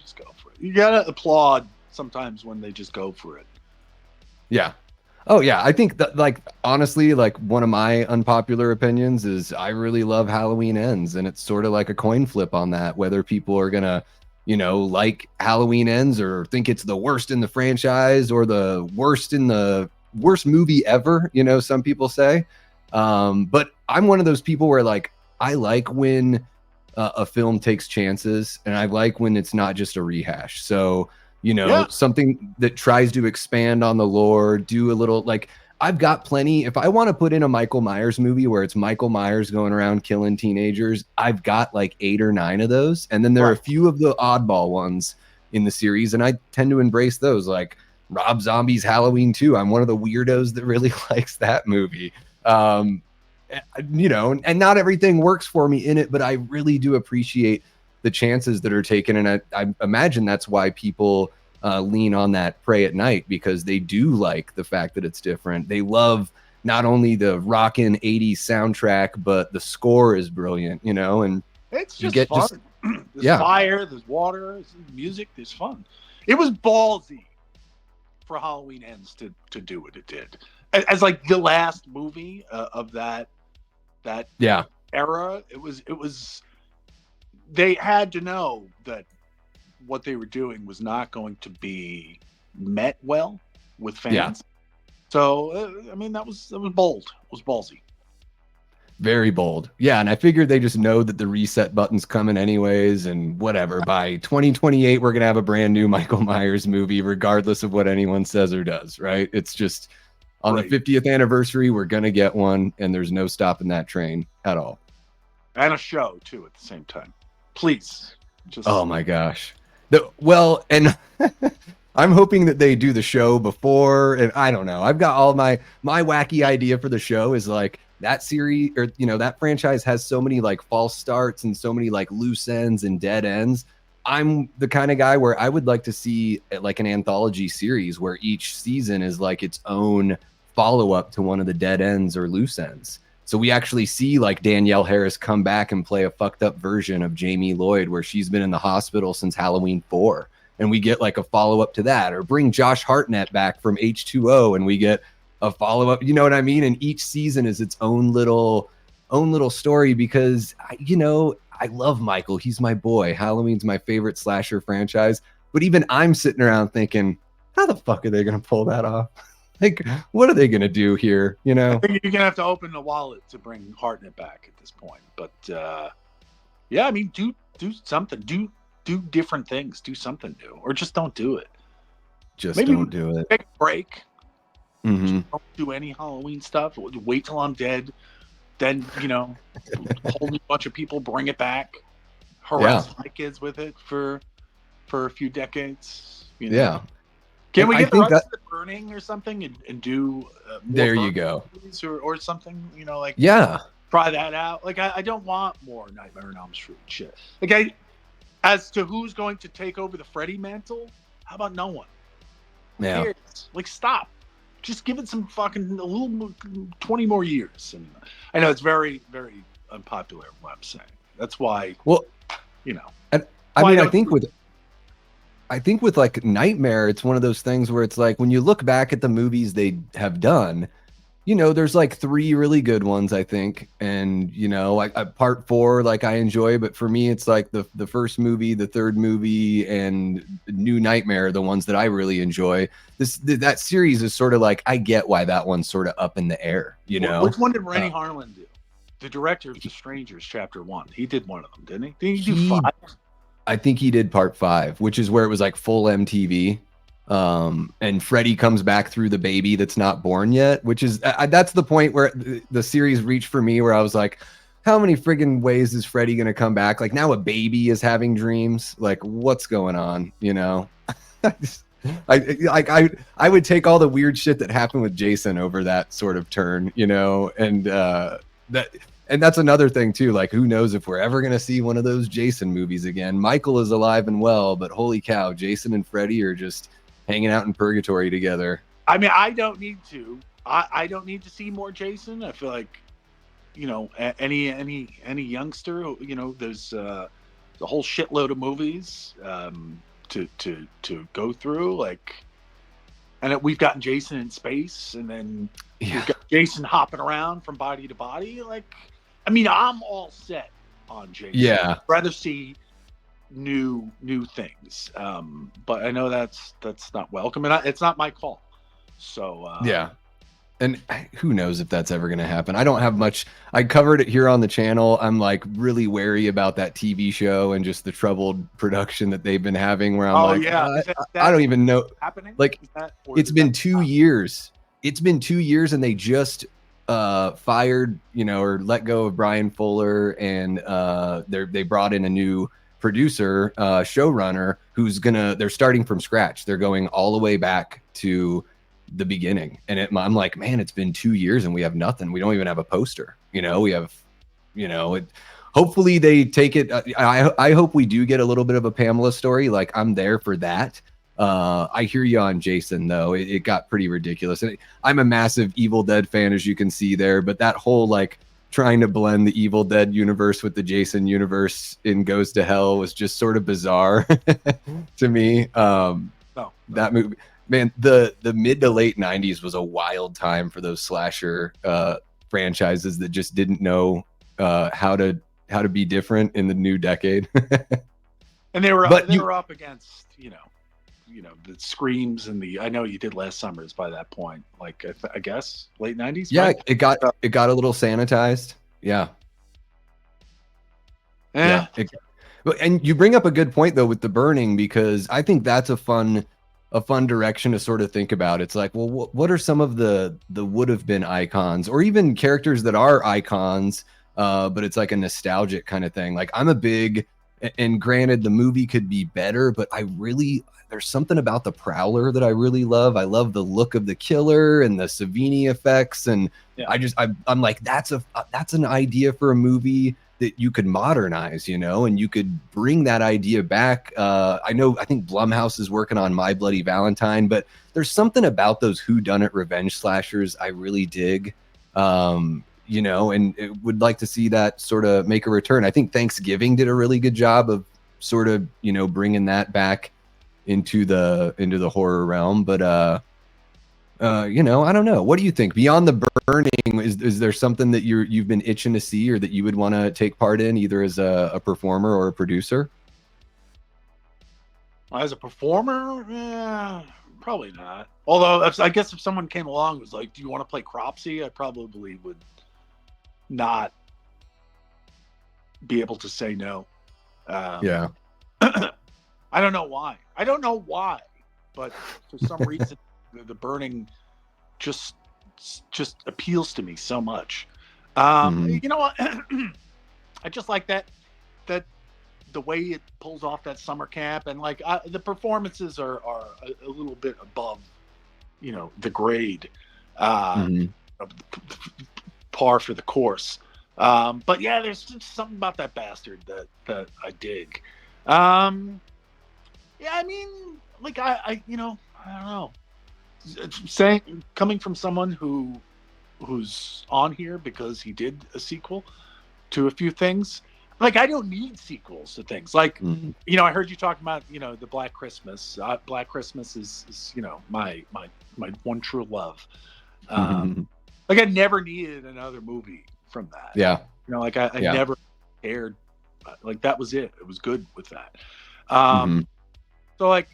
You gotta applaud sometimes when they just go for it. Yeah. Oh yeah, I think that, like, honestly, like one of my unpopular opinions is I really love Halloween Ends, and it's sort of like a coin flip on that, whether people are gonna like Halloween Ends or think it's the worst in the franchise or the worst movie ever, some people say. But I'm one of those people where like I like when a film takes chances, and I like when it's not just a rehash. So something that tries to expand on the lore, do a little, like, I've got plenty. If I want to put in a Michael Myers movie where it's Michael Myers going around killing teenagers, I've got like 8 or 9 of those. And then there are a few of the oddball ones in the series, and I tend to embrace those, like Rob Zombie's Halloween 2. I'm one of the weirdos that really likes that movie. And not everything works for me in it, but I really do appreciate the chances that are taken. And I imagine that's why people lean on that Pray at Night, because they do like the fact that it's different. They love not only the rockin' 80s soundtrack, but the score is brilliant, and it's just fun. There's fire, there's water, there's music, there's fun. It was ballsy for Halloween Ends to do what it did. As like the last movie of that era, it was they had to know that what they were doing was not going to be met well with fans. Yeah. So, I mean, that was bold. It was ballsy. Very bold. Yeah, and I figured they just know that the reset button's coming anyways, and whatever. By 2028, we're going to have a brand new Michael Myers movie, regardless of what anyone says or does, right? It's just, on the 50th anniversary, we're going to get one, and there's no stopping that train at all. And a show, too, at the same time. Please. Oh, my gosh. And I'm hoping that they do the show before, and I don't know. I've got all my wacky idea for the show is like that series, or that franchise has so many like false starts and so many like loose ends and dead ends. I'm the kind of guy where I would like to see like an anthology series where each season is like its own follow-up to one of the dead ends or loose ends. So we actually see like Danielle Harris come back and play a fucked up version of Jamie Lloyd, where she's been in the hospital since Halloween 4. And we get like a follow-up to that, or bring Josh Hartnett back from H2O and we get a follow-up, you know what I mean? And each season is its own little story, because I love Michael. He's my boy. Halloween's my favorite slasher franchise. But even I'm sitting around thinking, how the fuck are they going to pull that off? Like, what are they going to do here? I think you're going to have to open the wallet to bring Hartnett back at this point. But yeah, I mean, do something. Do different things. Do something new, or just don't do it. Maybe don't do it. Take a break. Hmm. Just don't do any Halloween stuff. Wait till I'm dead. Then, whole new bunch of people bring it back, Yeah. harass my kids with it for a few decades. Yeah. Can And we I get the think rights that to the Burning or something and do more there you Burning go. movies or something? Like Yeah. try that out. Like I don't want more Nightmare on Elm Street shit. Like as to who's going to take over the Freddy mantle, how about no one? Who Yeah. cares? Like stop. Just give it some fucking a little 20 more years. And I know it's very, very unpopular what I'm saying. That's why, Well, you know, and I why mean, don't you I think with like Nightmare, it's one of those things where it's like when you look back at the movies they have done, there's like three really good ones, I think. And, part four, like I enjoy, but for me, it's like the first movie, the third movie, and New Nightmare, the ones that I really enjoy. That series is sort of like, I get why that one's sort of up in the air, which one did Rennie Uh, Harlan do? The director of The Strangers, Chapter 1. He did one of them, didn't he? Did he do he, 5? I think he did part five, which is where it was like full MTV. And Freddy comes back through the baby that's not born yet, which is that's the point where the series reached for me, where I was like, how many friggin' ways is Freddy gonna come back? Like now a baby is having dreams. Like what's going on? I would take all the weird shit that happened with Jason over that sort of turn, that and that's another thing too. Like who knows if we're ever gonna see one of those Jason movies again. Michael is alive and well, but holy cow, Jason and Freddy are just hanging out in purgatory together. I mean, I don't need to. I don't need to see more Jason. I feel like, any youngster, there's a whole shitload of movies to go through. Like, and we've gotten Jason in space, and then we've got Jason hopping around from body to body. Like, I mean, I'm all set on Jason. Yeah. I'd rather see new things, but I know that's not welcome, and it's not my call. So yeah. And who knows if that's ever going to happen. I don't have much. I covered it here on the channel. I'm like really wary about that TV show and just the troubled production that they've been having, where I'm I don't even know. Happening? Like it's been 2 years. It's been 2 years and they just fired, or let go of Brian Fuller, and they brought in a new producer, showrunner, they're starting from scratch. They're going all the way back to the beginning, and I'm like, man, it's been 2 years and we have nothing. We don't even have a poster. We have, hopefully they take it. I hope we do get a little bit of a Pamela story. Like I'm there for that. I hear you on Jason though. It got pretty ridiculous, and I'm a massive Evil Dead fan, as you can see there. But that whole like trying to blend the Evil Dead universe with the Jason universe in Goes to Hell was just sort of bizarre to me. That movie. Man, the mid to late 90s was a wild time for those slasher franchises that just didn't know how to be different in the new decade. And they were up against the Screams and I know you did Last Summers by that point, like I guess late 90s. Yeah, right? it got a little sanitized. Yeah. Yeah. And you bring up a good point though with the Burning, because I think that's a fun direction to sort of think about. It's like, well, what are some of the would have been icons, or even characters that are icons, but it's like a nostalgic kind of thing. Like I'm a big, and granted the movie could be better, but there's something about the Prowler that I really love. I love the look of the killer and the Savini effects, and I'm like, that's an idea for a movie that you could modernize, and you could bring that idea back. I think Blumhouse is working on My Bloody Valentine, but there's something about those whodunit revenge slashers I really dig, and would like to see that sort of make a return. I think Thanksgiving did a really good job of sort of, bringing that back into the horror realm, but I don't know. What do you think? Beyond the Burning, is there something that you've been itching to see, or that you would want to take part in, either as a performer or a producer? As a performer, probably not. Although I guess if someone came along and was like, "Do you want to play Cropsy?" I probably would not be able to say no. Yeah. I don't know why. But for some reason, the Burning just appeals to me so much. Hmm. You know what? I just like that the way it pulls off that summer camp, and like the performances are a little bit above, the grade, uh, Hmm. par for the course. But yeah, there's just something about that bastard that I dig. Um, yeah, I mean, like I don't know. Saying coming from someone who's on here because he did a sequel to a few things. Like I don't need sequels to things. Like, Hmm. I heard you talking about, the Black Christmas. Black Christmas is my one true love. Um, like I never needed another movie from that. Yeah. Like I Yeah. never cared. Like that was it. It was good with that. Um, Hmm. so like,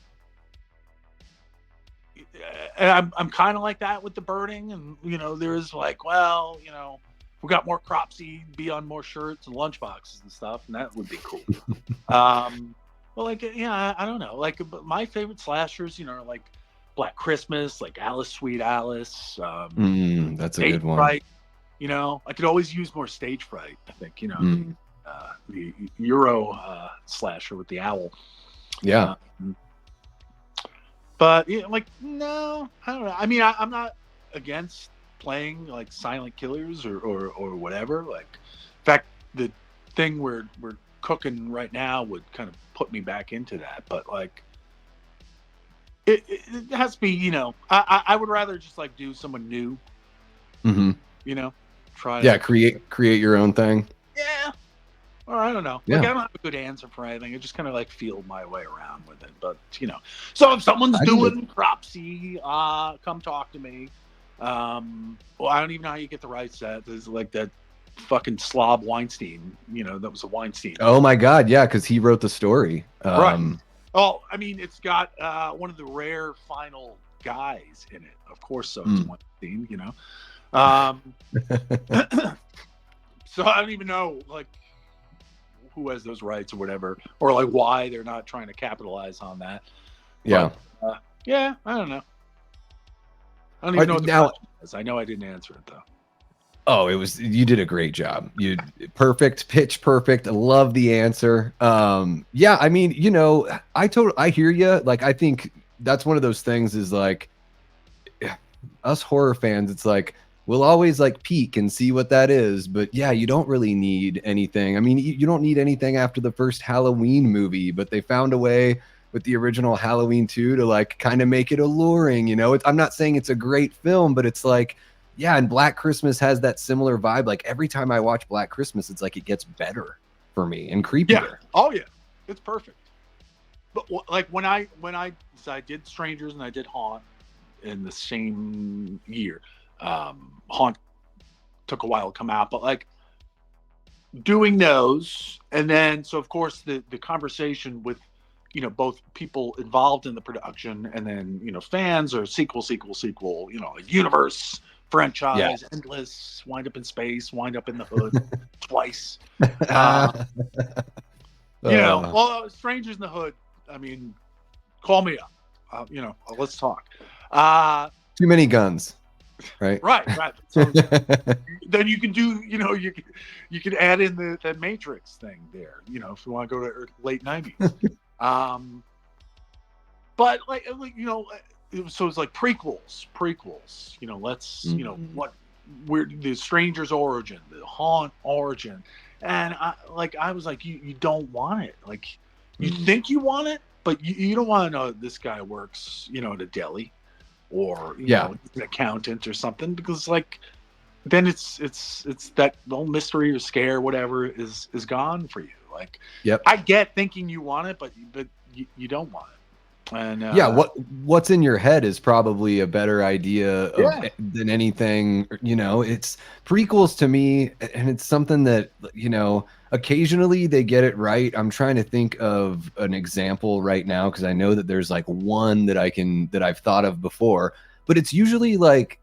and I'm kind of like that with the birding, and there's like, well, we got more crop seed, be on more shirts and lunch boxes and stuff, and that would be cool. Well, like, yeah, I don't know. Like, but my favorite slashers, are like Black Christmas, like Alice, Sweet Alice, That's a Stage good one. Fright. I could always use more Stage Fright. I think, Mm. the Euro slasher with the owl. Yeah. But yeah, like, no, I don't know. I mean, I'm not against playing like silent killers or whatever. Like, in fact, the thing we're cooking right now would kind of put me back into that. But like, it has to be. I would rather just like do someone new. Hmm. Try Yeah. to. Create your own thing. Yeah. Or I don't know. Like Yeah. I don't have a good answer for anything. I just kind of like feel my way around with it. But so if someone's I do it. doing Cropsy, come talk to me. Well, I don't even know how you get the rights to that. There's like that fucking slob Weinstein. That was a Weinstein. Oh my God. Yeah. Cause he wrote the story. Right. Oh, I mean, it's got one of the rare final guys in it. Of course, so it's Weinstein. So I don't even know like who has those rights or whatever, or like why they're not trying to capitalize on that. Yeah. But, yeah, I don't know. I don't even know what the Now, question is. I know I didn't answer it though. oh, you did a great job. You perfect, pitch perfect. Love the answer. Yeah, I mean, I hear you. Like, I think that's one of those things is like us horror fans, it's like we'll always like peek and see what that is, but yeah, you don't really need anything. I mean, you don't need anything after the first Halloween movie, but they found a way with the original Halloween 2 to like kind of make it alluring. I'm not saying it's a great film, but it's like, yeah, and Black Christmas has that similar vibe. Like every time I watch Black Christmas, it's like it gets better for me and creepier. Yeah. Oh yeah, it's perfect. But like when I so I did Strangers and I did Haunt in the same year. Haunt took a while to come out, but like doing those, and then so of course the conversation with both people involved in the production, and then fans or sequel, universe, franchise, endless, wind up in space, wind up in the hood twice. Well, Strangers in the Hood. I mean, call me up. Let's talk. Too many guns, right? Right. So then you can do, you can add in the Matrix thing there, if you want to go to late 90s. But like, so it's like prequels, let's, what, where the Stranger's origin, the Haunt origin. And I was like, you don't want it. Like, you think you want it, but you don't want to know this guy works, at a deli, or an accountant or something, because like then it's that little mystery or scare, whatever, is gone for you. Like, I get thinking you want it, but you don't want it. And what's in your head is probably a better idea than anything. It's prequels to me, and it's something that occasionally they get it right. I'm trying to think of an example right now because I know that there's like one that I've thought of before, but it's usually like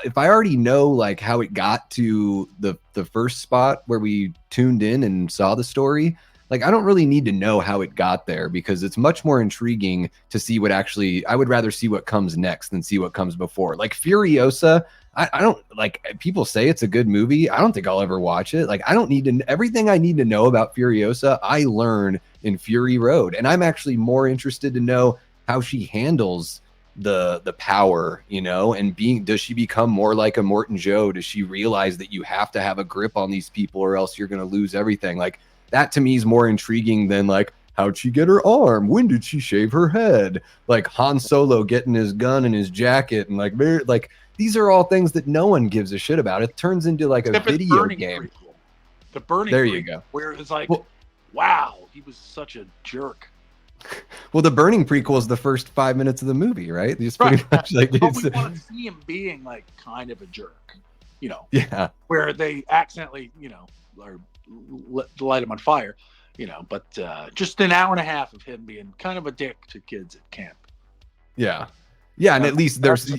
if I already know like how it got to the first spot where we tuned in and saw the story, like I don't really need to know how it got there, because it's much more intriguing to see what actually, I would rather see what comes next than see what comes before. Like Furiosa, I don't, like, people say it's a good movie. I don't think I'll ever watch it. Like I don't need to, everything I need to know about Furiosa, I learn in Fury Road. And I'm actually more interested to know how she handles the power, you know, and does she become more like a Morton Joe? Does she realize that you have to have a grip on these people or else you're going to lose everything? Like that to me is more intriguing than like, how'd she get her arm? When did she shave her head? Like Han Solo getting his gun and his jacket, and like these are all things that no one gives a shit about. It turns into like a video game. Prequel. The Burning There prequel, you go. where it's like, wow, he was such a jerk. Well, the Burning prequel is the first 5 minutes of the movie, right? It's pretty much like but we want to see him being like kind of a jerk, you know. Yeah. Where they accidentally, you know, or light him on fire, you know. But just an hour and a half of him being kind of a dick to kids at camp. Yeah, yeah, and at least there's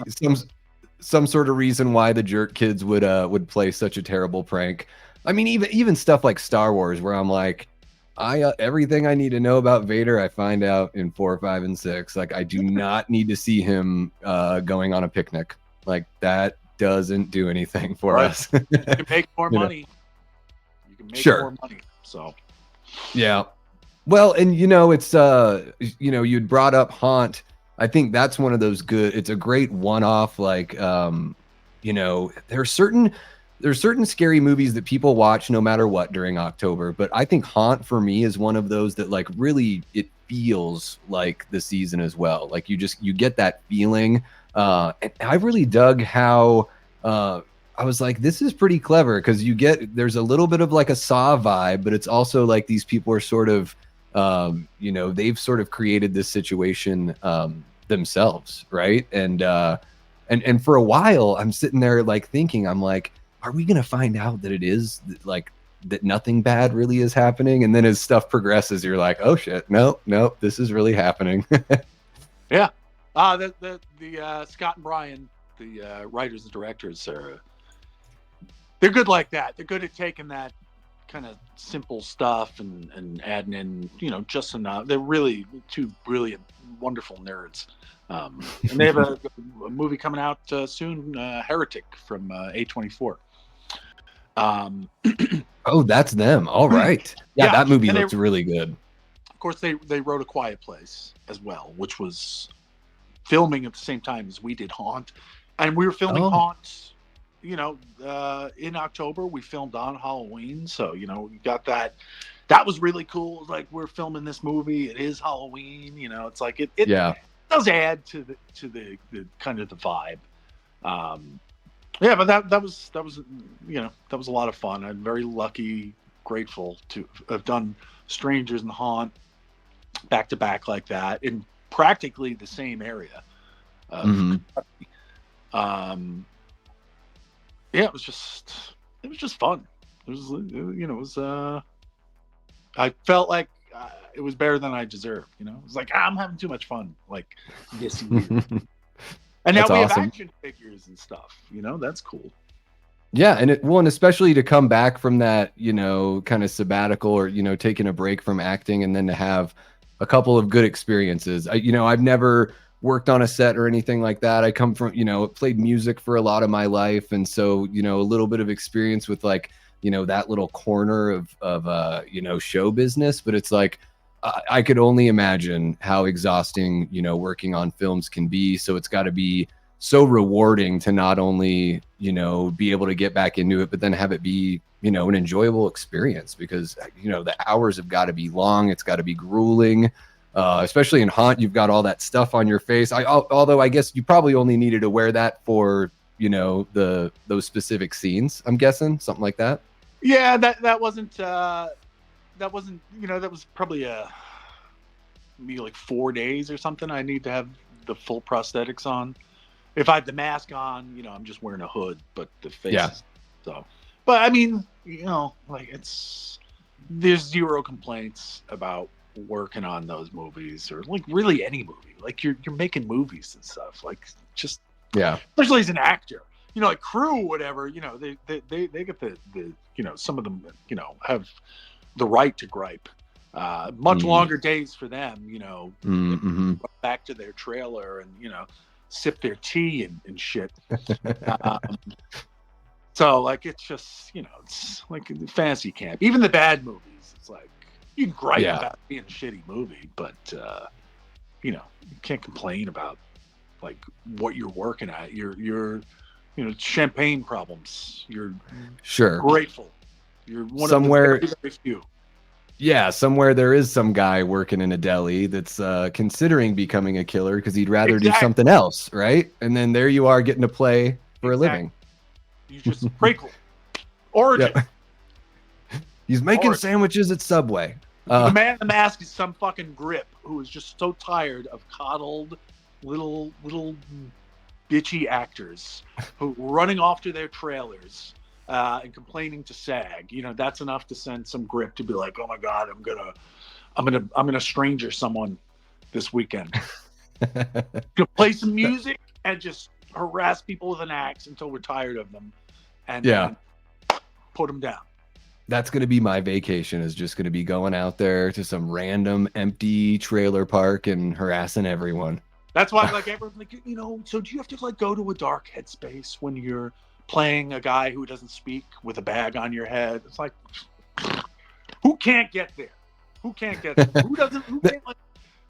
some sort of reason why the jerk kids would play such a terrible prank. I mean, even stuff like Star Wars, where I'm like, everything I need to know about Vader, I find out in 4, 5, and 6. Like, I do not need to see him going on a picnic. Like, that doesn't do anything for us. You can make more money. You can make more money. So, yeah. Well, and you know, it's you know, you'd brought up Haunt. I think that's one of those good. It's a great one-off. Like, you know, there's certain scary movies that people watch no matter what during October, but I think Haunt for me is one of those that like really it feels like the season as well. Like you get that feeling. And I really dug how I was like, this is pretty clever, because there's a little bit of like a Saw vibe, but it's also like these people are sort of you know, they've sort of created this situation themselves, right? And for a while I'm sitting there like thinking, I'm like, are we gonna find out that it is like that nothing bad really is happening? And then as stuff progresses, you're like, oh shit, no, this is really happening. Yeah. The Scott and Brian, the writers and directors, they're good like that. They're good at taking that kind of simple stuff and adding in, you know, just enough. They're really two brilliant, wonderful nerds. And they have a movie coming out soon, Heretic from A24. Oh, that's them. All right. Yeah, that movie looks really good. Of course, they wrote A Quiet Place as well, which was filming at the same time as we did Haunt. And we were filming Haunt, you know, in October. We filmed on Halloween. So, you know, we got that. That was really cool. Like, we're filming this movie. It is Halloween. You know, it's like it does add to the kind of the vibe. Yeah, but that was you know, that was a lot of fun. I'm very lucky, grateful to have done Strangers and Haunt back to back like that in practically the same area. Yeah, it was just fun. It was, you know, it was I felt like it was better than I deserved. You know, it was like I'm having too much fun like this year. And now we have action figures and stuff, you know, that's cool. Yeah. And and especially to come back from that, you know, kind of sabbatical, or, you know, taking a break from acting, and then to have a couple of good experiences. You know, I've never worked on a set or anything like that. I come from, you know, played music for a lot of my life. And so, you know, a little bit of experience with like, you know, that little corner of you know, show business, but it's like, I could only imagine how exhausting, you know, working on films can be. So it's got to be so rewarding to not only, you know, be able to get back into it, but then have it be, you know, an enjoyable experience, because, you know, the hours have got to be long. It's got to be grueling, especially in Haunt. You've got all that stuff on your face. Although I guess you probably only needed to wear that for, you know, those specific scenes, I'm guessing, something like that. Yeah, that wasn't, you know, that was probably maybe like 4 days or something. I need to have the full prosthetics on. If I have the mask on, you know, I'm just wearing a hood, but the face. Yeah. So, but I mean, you know, like there's zero complaints about working on those movies, or like really any movie. Like you're making movies and stuff. Like just, yeah. Especially as an actor, you know, like Crew, whatever. You know, they get the you know, some of them, you know, have the right to gripe, Much longer days for them, you know, Mm-hmm. back to their trailer and, you know, sip their tea and shit. So like, it's just, you know, it's like fantasy camp. Even the bad movies, it's like, you can gripe about it being a shitty movie, but, you know, you can't complain about like what you're working at. You're, you know, champagne problems. You're grateful. You're one somewhere, of the very few. Yeah, somewhere there is some guy working in a deli that's considering becoming a killer because he'd rather do something else, right? And then there you are getting to play for a living. You just grateful. Origin. Yep. He's making sandwiches at Subway. The man in the mask is some fucking grip who is just so tired of coddled little bitchy actors who running off to their trailers and complaining to SAG. You know, that's enough to send some grip to be like, oh my God, I'm gonna stranger someone this weekend. Gonna play some music and just harass people with an axe until we're tired of them, and put them down. That's going to be my vacation, is just going to be going out there to some random empty trailer park and harassing everyone. That's why, like, everyone's like, you know, so do you have to like go to a dark headspace when you're playing a guy who doesn't speak with a bag on your head? It's like, who can't get there? Who can't get there? Who can't like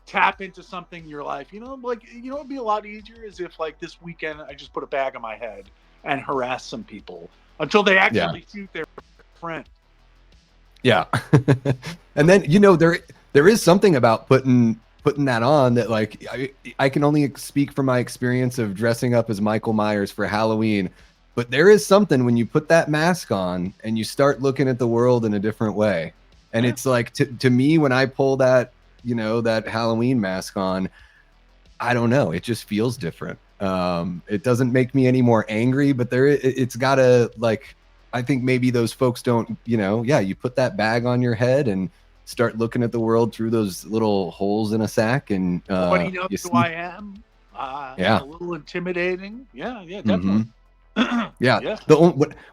tap into something in your life? You know, like, you know, it'd be a lot easier is if like this weekend I just put a bag on my head and harass some people until they actually shoot their friend. Yeah. And then, you know, there is something about putting that on that, like, I can only speak from my experience of dressing up as Michael Myers for Halloween, but there is something when you put that mask on and you start looking at the world in a different way. And it's like, to me, when I pull that, you know, that Halloween mask on, I don't know, it just feels different. It doesn't make me any more angry, but it's gotta, like, I think maybe those folks don't, you know, you put that bag on your head and start looking at the world through those little holes in a sack, and nobody knows who I am. A little intimidating. Yeah, definitely.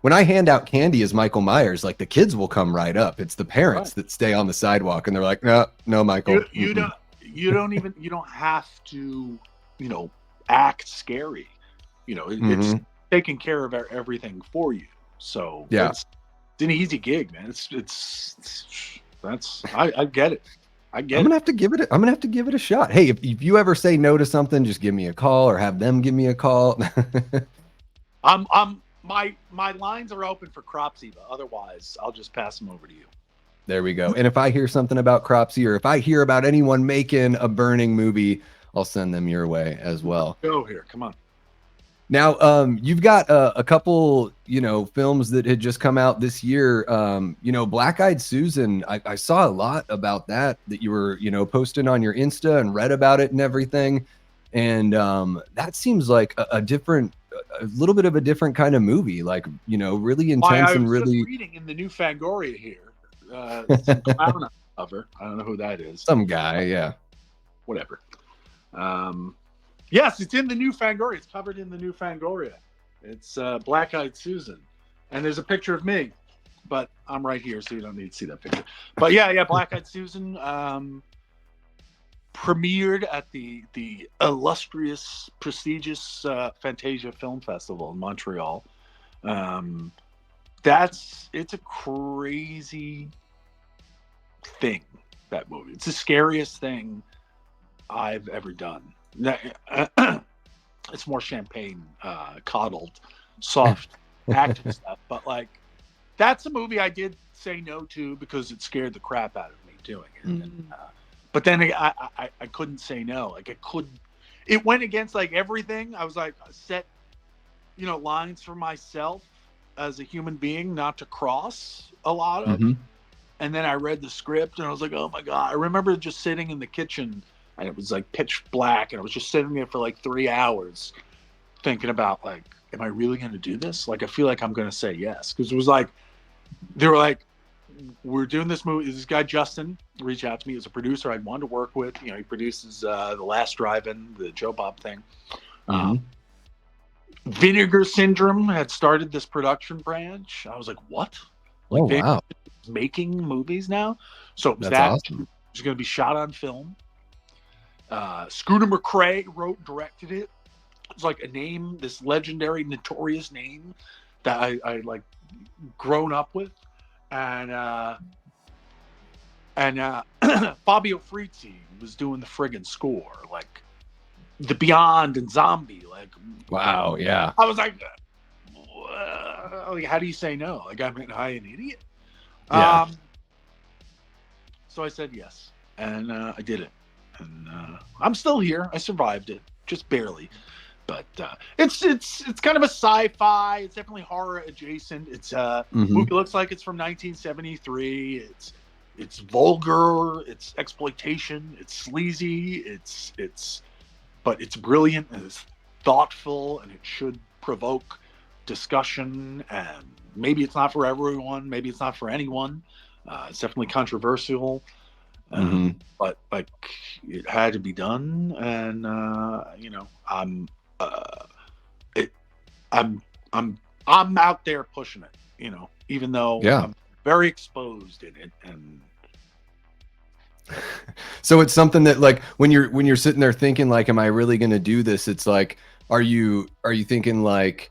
When I hand out candy as Michael Myers, like, the kids will come right up. It's the parents that stay on the sidewalk and they're like, no, Michael. You don't have to, you know, act scary. You know, it's taking care of everything for you. So it's an easy gig, man. I get it. I'm gonna have to give it a shot. Hey, if you ever say no to something, just give me a call or have them give me a call. My lines are open for Cropsy, but otherwise I'll just pass them over to you. There we go. And if I hear something about Cropsy, or if I hear about anyone making a burning movie, I'll send them your way as well. Go here, come on. Now, you've got a couple, you know, films that had just come out this year. You know, Black Eyed Susan, I saw a lot about that you were, you know, posting on your Insta and read about it and everything. And that seems like a little bit of a different kind of movie, like, you know, really intense and really. I was just reading in the new Fangoria here. Some clown cover. I don't know who that is. Some guy, yeah. Whatever. Yes, it's in the new Fangoria. It's covered in the new Fangoria. It's Black Eyed Susan. And there's a picture of me. But I'm right here, so you don't need to see that picture. But yeah, Black Eyed Susan premiered at the illustrious, prestigious Fantasia Film Festival in Montreal. It's a crazy thing, that movie. It's the scariest thing I've ever done. It's more champagne coddled, soft acting stuff, but like, that's a movie I did say no to because it scared the crap out of me doing it. And, but then I couldn't say no. Like, it went against like everything. I was like, set, you know, lines for myself as a human being not to cross a lot of. And then I read the script and I was like, oh my God. I remember just sitting in the kitchen and it was like pitch black, and I was just sitting there for like 3 hours thinking about, like, am I really going to do this? Like, I feel like I'm going to say yes. Because it was like, they were like, we're doing this movie. This guy, Justin, reached out to me as a producer I'd wanted to work with. You know, he produces The Last Drive-In, the Joe Bob thing. Vinegar Syndrome had started this production branch. I was like, what? Like, wow. making movies now. So That's that awesome. is going to be shot on film. Scooter McCrae wrote and directed it. It's like a name, this legendary, notorious name that I like grown up with, and Fabio Frizzi was doing the friggin' score, like The Beyond and Zombie. Like, Wow. Yeah. I was like, how do you say no? Like, am I an idiot? Yeah. So I said yes, and I did it, and I'm still here. I survived it, just barely. But it's kind of a sci-fi. It's definitely horror adjacent. It's movie looks like it's from 1973. It's vulgar. It's exploitation. It's sleazy. But it's brilliant and it's thoughtful, and it should provoke discussion. And maybe it's not for everyone. Maybe it's not for anyone. It's definitely controversial. But like, it had to be done, and I'm out there pushing it, even though I'm very exposed in it. And so it's something that, like, when you're sitting there thinking, like, am I really going to do this? It's like, are you thinking, like,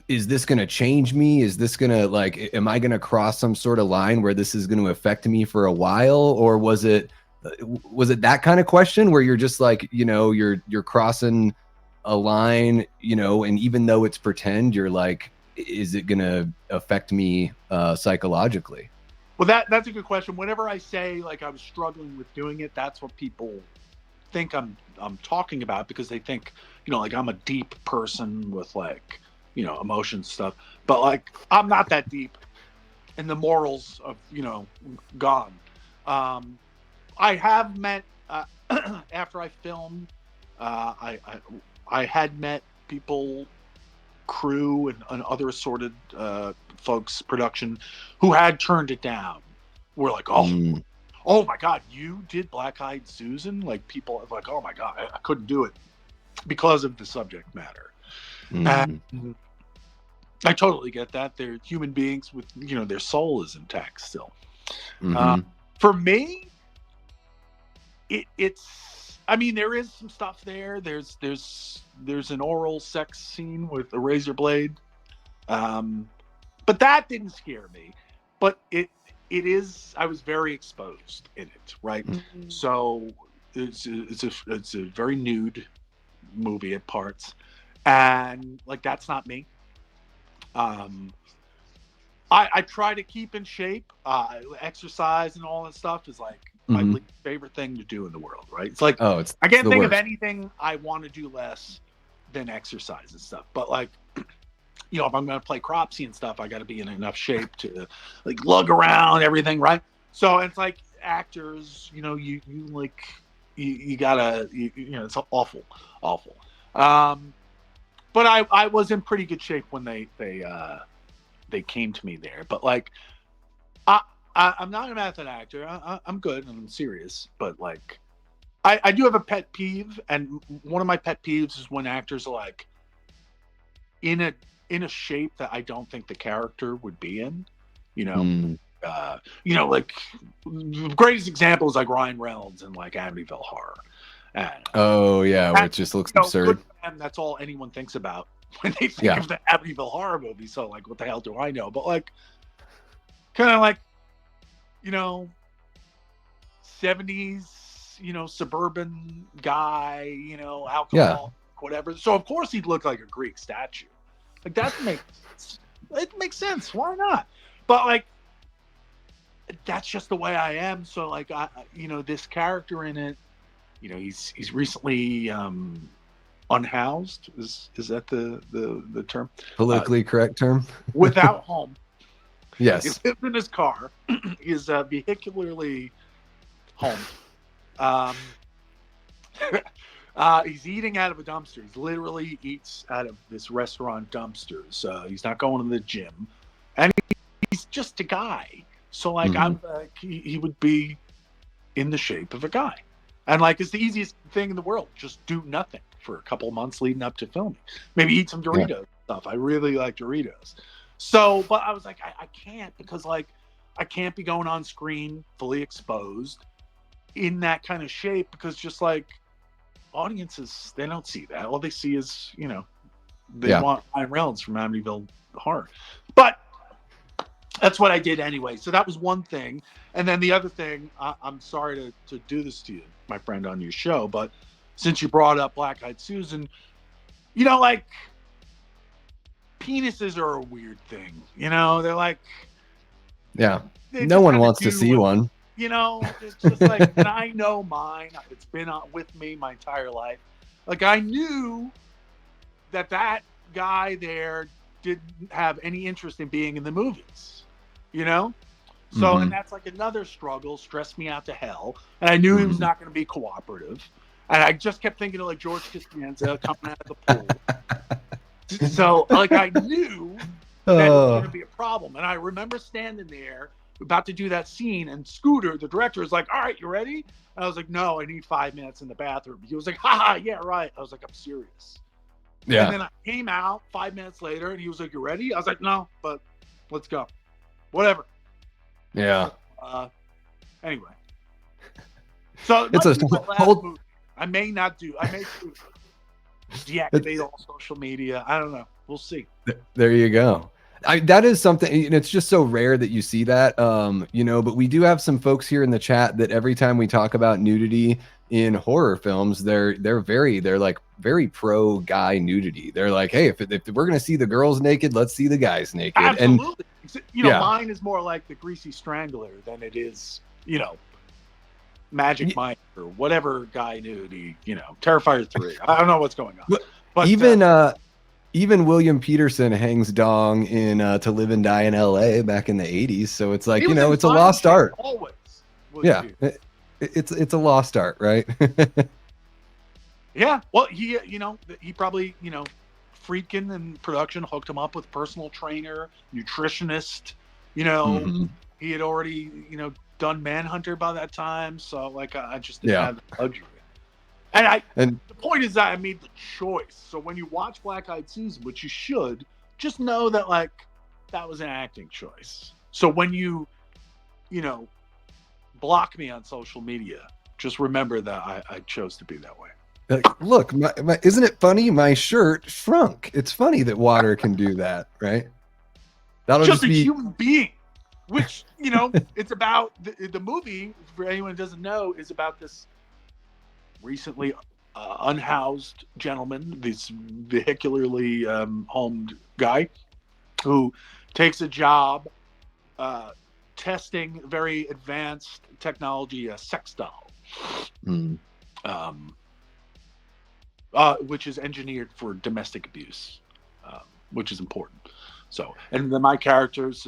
is this going to change me? Is this going to, like, am I going to cross some sort of line where this is going to affect me for a while? Or was it that kind of question where you're just like, you're crossing a line, and even though it's pretend, you're like, is it going to affect me psychologically? Well, that's a good question. Whenever I say, like, I was struggling with doing it, that's what people think I'm talking about, because they think, like, I'm a deep person with, like, emotion stuff. But, like, I'm not that deep, and the morals of, gone. I have met after I filmed. I had met people, crew, and other assorted folks, production, who had turned it down. We're like, oh my God, you did Black Eyed Susan? Like, people are like, oh my God, I couldn't do it because of the subject matter. And I totally get that. They're human beings with, their soul is intact still. For me, it's, I mean, there is some stuff there. There's an oral sex scene with a razor blade. But that didn't scare me. But it is, I was very exposed in it, right? So it's a very nude movie at parts, and, like, that's not me. I try to keep in shape. Exercise and all that stuff is, like, my least favorite thing to do in the world, right? It's like, I can't think of anything I want to do less than exercise and stuff. But, like, if I'm going to play cropsy and stuff, I got to be in enough shape to, like, lug around everything, right? So it's like actors, you gotta, it's awful. But I was in pretty good shape when they came to me there. But, like, I'm not a method actor. I'm good and I'm serious. But, like, I do have a pet peeve, and one of my pet peeves is when actors are, like, in a shape that I don't think the character would be in. Like, the greatest example is, like, Ryan Reynolds in, like, Amityville Horror. Where it just looks absurd. And that's all anyone thinks about when they think of the Amityville Horror movie. So, like, what the hell do I know? But, like, kind of like, 70s, suburban guy, alcohol, whatever. So, of course, he'd look like a Greek statue. Like, it makes sense. Why not? But, like, that's just the way I am. So, like, this character in it, he's recently unhoused. Is that the term? Politically correct term? Without home. Yes. He lives in his car. He's vehicularly home. He's eating out of a dumpster. He literally eats out of this restaurant dumpsters. He's not going to the gym, and he's just a guy. So, like, I'm like, he would be in the shape of a guy, and, like, it's the easiest thing in the world. Just do nothing for a couple of months leading up to filming. Maybe eat some Doritos stuff. I really like Doritos. So, but I was like, I can't, because like I can't be going on screen fully exposed in that kind of shape, because just like audiences, they don't see that. All they see is, they Yeah. want Ryan Reynolds from Amityville Horror. But that's what I did anyway. So that was one thing. And then the other thing, I'm sorry to do this to you, my friend, on your show, but since you brought up Black Eyed Susan, like penises are a weird thing. They're like, Yeah. they No just one kind of wants to do see what, one. it's just like, and I know mine, it's been with me my entire life. Like, I knew that guy there didn't have any interest in being in the movies, So, and that's like another struggle, stressed me out to hell. And I knew he was not going to be cooperative. And I just kept thinking of like George Costanza coming out of the pool. So, like, I knew that it was going to be a problem. And I remember standing there about to do that scene, and Scooter, the director, is like, "All right, you ready?" And I was like, "No, I need 5 minutes in the bathroom." He was like, "Haha, yeah, right." I was like, "I'm serious." Yeah. And then I came out 5 minutes later, and he was like, "You ready?" I was like, "No, but let's go." Whatever. Yeah. Anyway. So it It's might a be my last whole movie. I may deactivate all social media. I don't know. We'll see. There you go. That is something, and it's just so rare that you see that, but we do have some folks here in the chat that every time we talk about nudity in horror films, they're like very pro guy nudity. They're like, hey, if we're going to see the girls naked, let's see the guys naked. Absolutely. And mine is more like the Greasy Strangler than it is, Magic Mike or whatever guy nudity, Terrifier 3. I don't know what's going on. But even William Peterson hangs dong in To Live and Die in L.A. back in the 80s. So it's like, it's a lost art. Always. Yeah. It's a lost art, right? Yeah. Well, he probably, Friedkin and production hooked him up with personal trainer, nutritionist, he had already, done Manhunter by that time. So like, I just didn't have the luxury. And the point is that I made the choice. So when you watch Black Eyed Susan, which you should, just know that like that was an acting choice. So when you block me on social media, just remember that I chose to be that way. Like, look, isn't it funny? My shirt shrunk. It's funny that water can do that, right? That'll just be a human being, which it's about the movie. For anyone who doesn't know, is about this recently unhoused gentleman, this vehicularly homed guy who takes a job testing very advanced technology, a sex doll, which is engineered for domestic abuse, which is important. So, and then my character's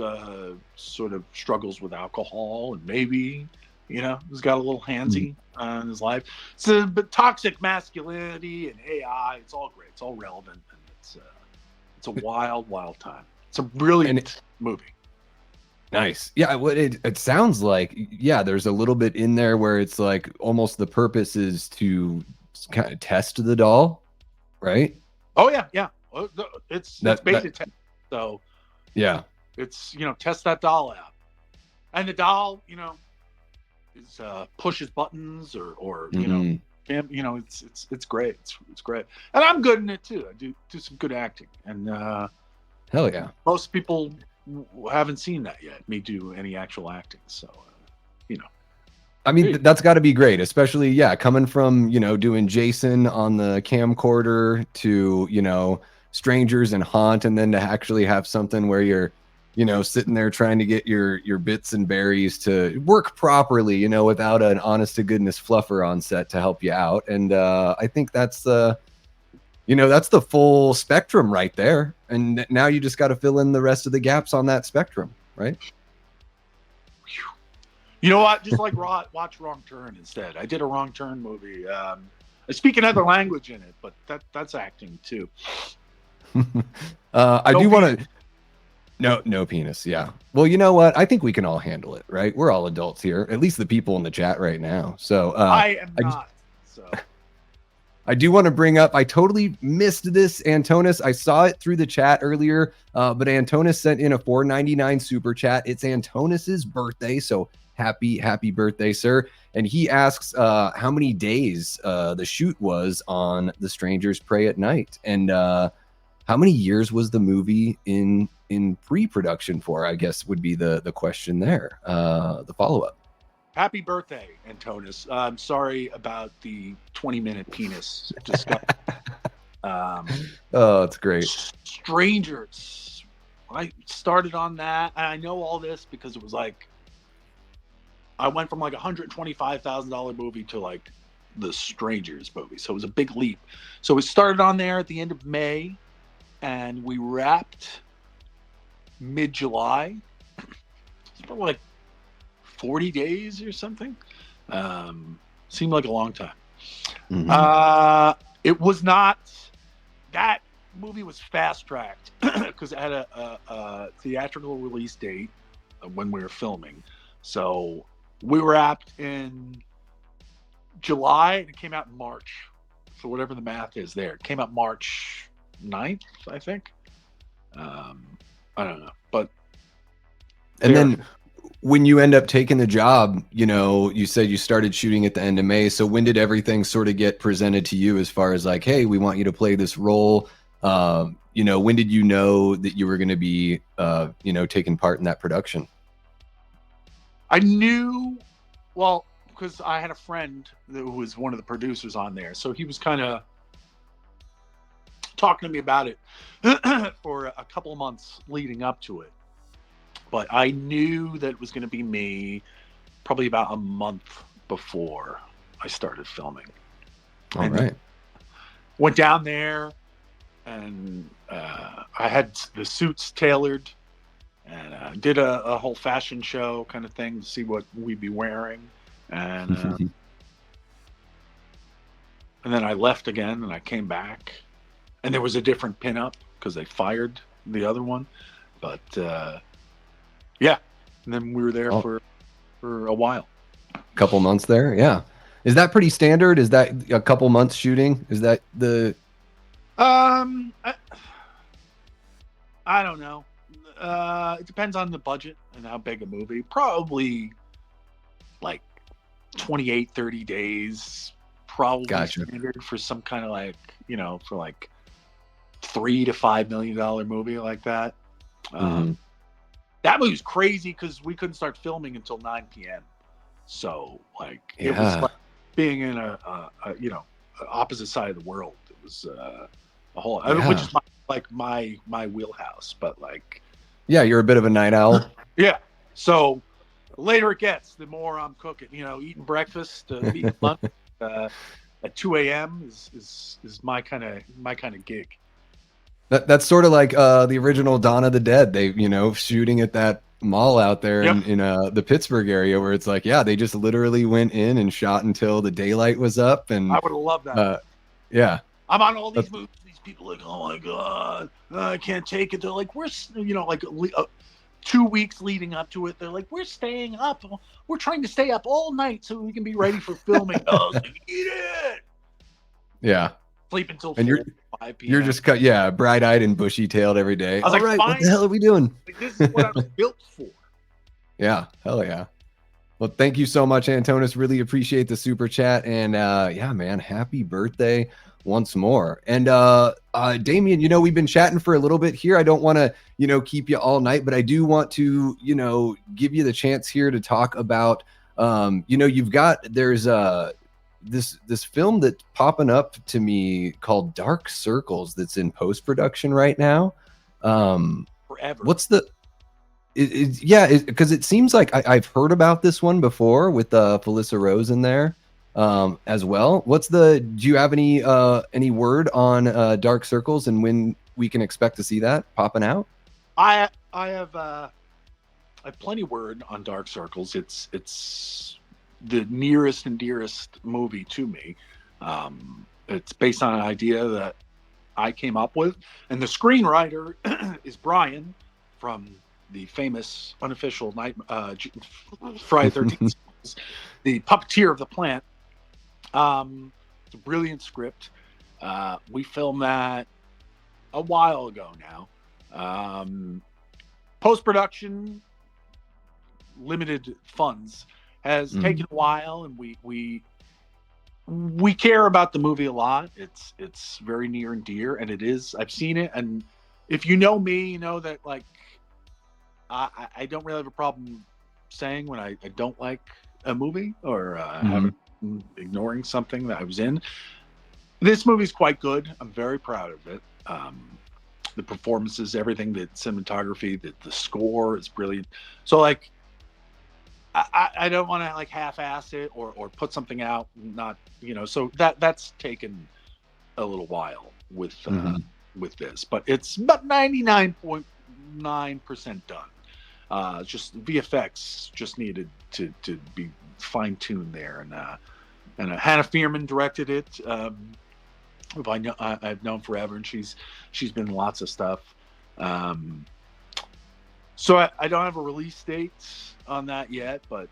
sort of struggles with alcohol, and maybe he's got a little handsy in his life. So, but toxic masculinity and AI, it's all great. It's all relevant, and it's a wild, wild time. It's a brilliant movie. Nice. Yeah, what it sounds like, there's a little bit in there where it's like almost the purpose is to kind of test the doll, right? Oh yeah. It's beta test. So yeah, it's test that doll out, and the doll is pushes buttons or it's great. It's great, and I'm good in it too. I do some good acting, and hell yeah. Most people haven't seen that yet. Me do any actual acting, so I mean, that's got to be great, especially coming from doing Jason on the camcorder to Strangers and Haunt, and then to actually have something where you're sitting there trying to get your bits and berries to work properly, without an honest to goodness fluffer on set to help you out. And I think that's the full spectrum right there. And now you just got to fill in the rest of the gaps on that spectrum, right? You know what? Just like watch Wrong Turn instead. I did a Wrong Turn movie. I speak another language in it, but that's acting too. I do want to. No penis. Yeah. Well, you know what? I think we can all handle it, right? We're all adults here, at least the people in the chat right now. So I am not. So I do want to bring up, I totally missed this, Antonis. I saw it through the chat earlier, but Antonis sent in a $4.99 super chat. It's Antonis's birthday, so happy birthday, sir. And he asks how many days the shoot was on The Strangers Pray at Night, and how many years was the movie in pre-production for, I guess would be the question there, the follow-up. Happy birthday, Antonis. I'm sorry about the 20-minute penis discussion. Oh, it's great. Strangers. I started on that. I know all this because it was like, I went from like $125,000 movie to like the Strangers movie. So it was a big leap. So it started on there at the end of May, and we wrapped mid-July. It's probably like 40 days or something. Seemed like a long time. It was not. That movie was fast-tracked because it had a theatrical release date when we were filming. So we wrapped in July, and it came out in March. So whatever the math is there. It came out March 9th, I think. I don't know. But and then when you end up taking the job, you know, you said you started shooting at the end of May. So when did everything sort of get presented to you as far as like, hey, we want you to play this role? You know, when did you know that you were going to be, you know, taking part in that production? I knew, well, because I had a friend who was one of the producers on there. So he was kind of talking to me about it for a couple of months leading up to it. But I knew that it was going to be me probably about a month before I started filming. All right. Went down there, and I had the suits tailored, and did a whole fashion show kind of thing to see what we'd be wearing. And and then I left again, and I came back, and there was a different pinup because they fired the other one. But yeah, and then we were there for a while. A couple months there, yeah. Is that pretty standard? Is that a couple months shooting? Is that the? I don't know. It depends on the budget and how big a movie. Probably like 28, 30 days. Probably standard for some kind of like, you know, for like $3 to $5 million movie like that. That movie was crazy because we couldn't start filming until 9 p.m. So like it was like being in a you know, opposite side of the world. It was a whole, which is my wheelhouse. But like, yeah, you're a bit of a night owl. Yeah. So the later it gets, the more I'm cooking. You know, eating breakfast, eating lunch at 2 a.m. is my kind of gig. That's sort of like the original Dawn of the Dead. They, you know, shooting at that mall out there in the Pittsburgh area where it's like, yeah, they just literally went in and shot until the daylight was up. And I would have loved that. Yeah. I'm on all these movies. These people are like, oh my God, I can't take it. They're like, we're, you know, like 2 weeks leading up to it. They're like, we're staying up. We're trying to stay up all night so we can be ready for filming. I was like, eat it. Yeah. Sleep until 5 p.m. You're just bright-eyed and bushy-tailed every day. I was all like, right, what the hell are we doing? Like, this is what I was built for. Yeah, hell yeah. Well, thank you so much, Antonis. Really appreciate the super chat. And yeah, man, happy birthday once more. And Damian, you know, we've been chatting for a little bit here. I don't want to, you know, keep you all night, but I do want to, you know, give you the chance here to talk about, you know, there's this film that's popping up to me called Dark Circles that's in post-production right now. Forever. What's the... because it seems like I've heard about this one before with Felissa Rose in there as well. Do you have any word on Dark Circles and when we can expect to see that popping out? I have plenty word on Dark Circles. It's the nearest and dearest movie to me. It's based on an idea that I came up with, and the screenwriter is Brian from the famous unofficial Friday 13th, the puppeteer of the plant. It's a brilliant script. We filmed that a while ago now. Post-production, limited funds, has taken a while, and we care about the movie a lot. It's very near and dear, and it is. I've seen it, and if you know me, you know that like I don't really have a problem saying when I don't like a movie or ignoring something that I was in. This movie's quite good. I'm very proud of it. The performances, everything, the cinematography, the score is brilliant. So like, I don't want to like half-ass it or put something out, not, you know. So that's taken a little while with this, but it's about 99.9% done. Just VFX just needed to be fine-tuned there, and Hannah Fierman directed it. Who I've known forever, and she's been in lots of stuff. So I don't have a release date on that yet, but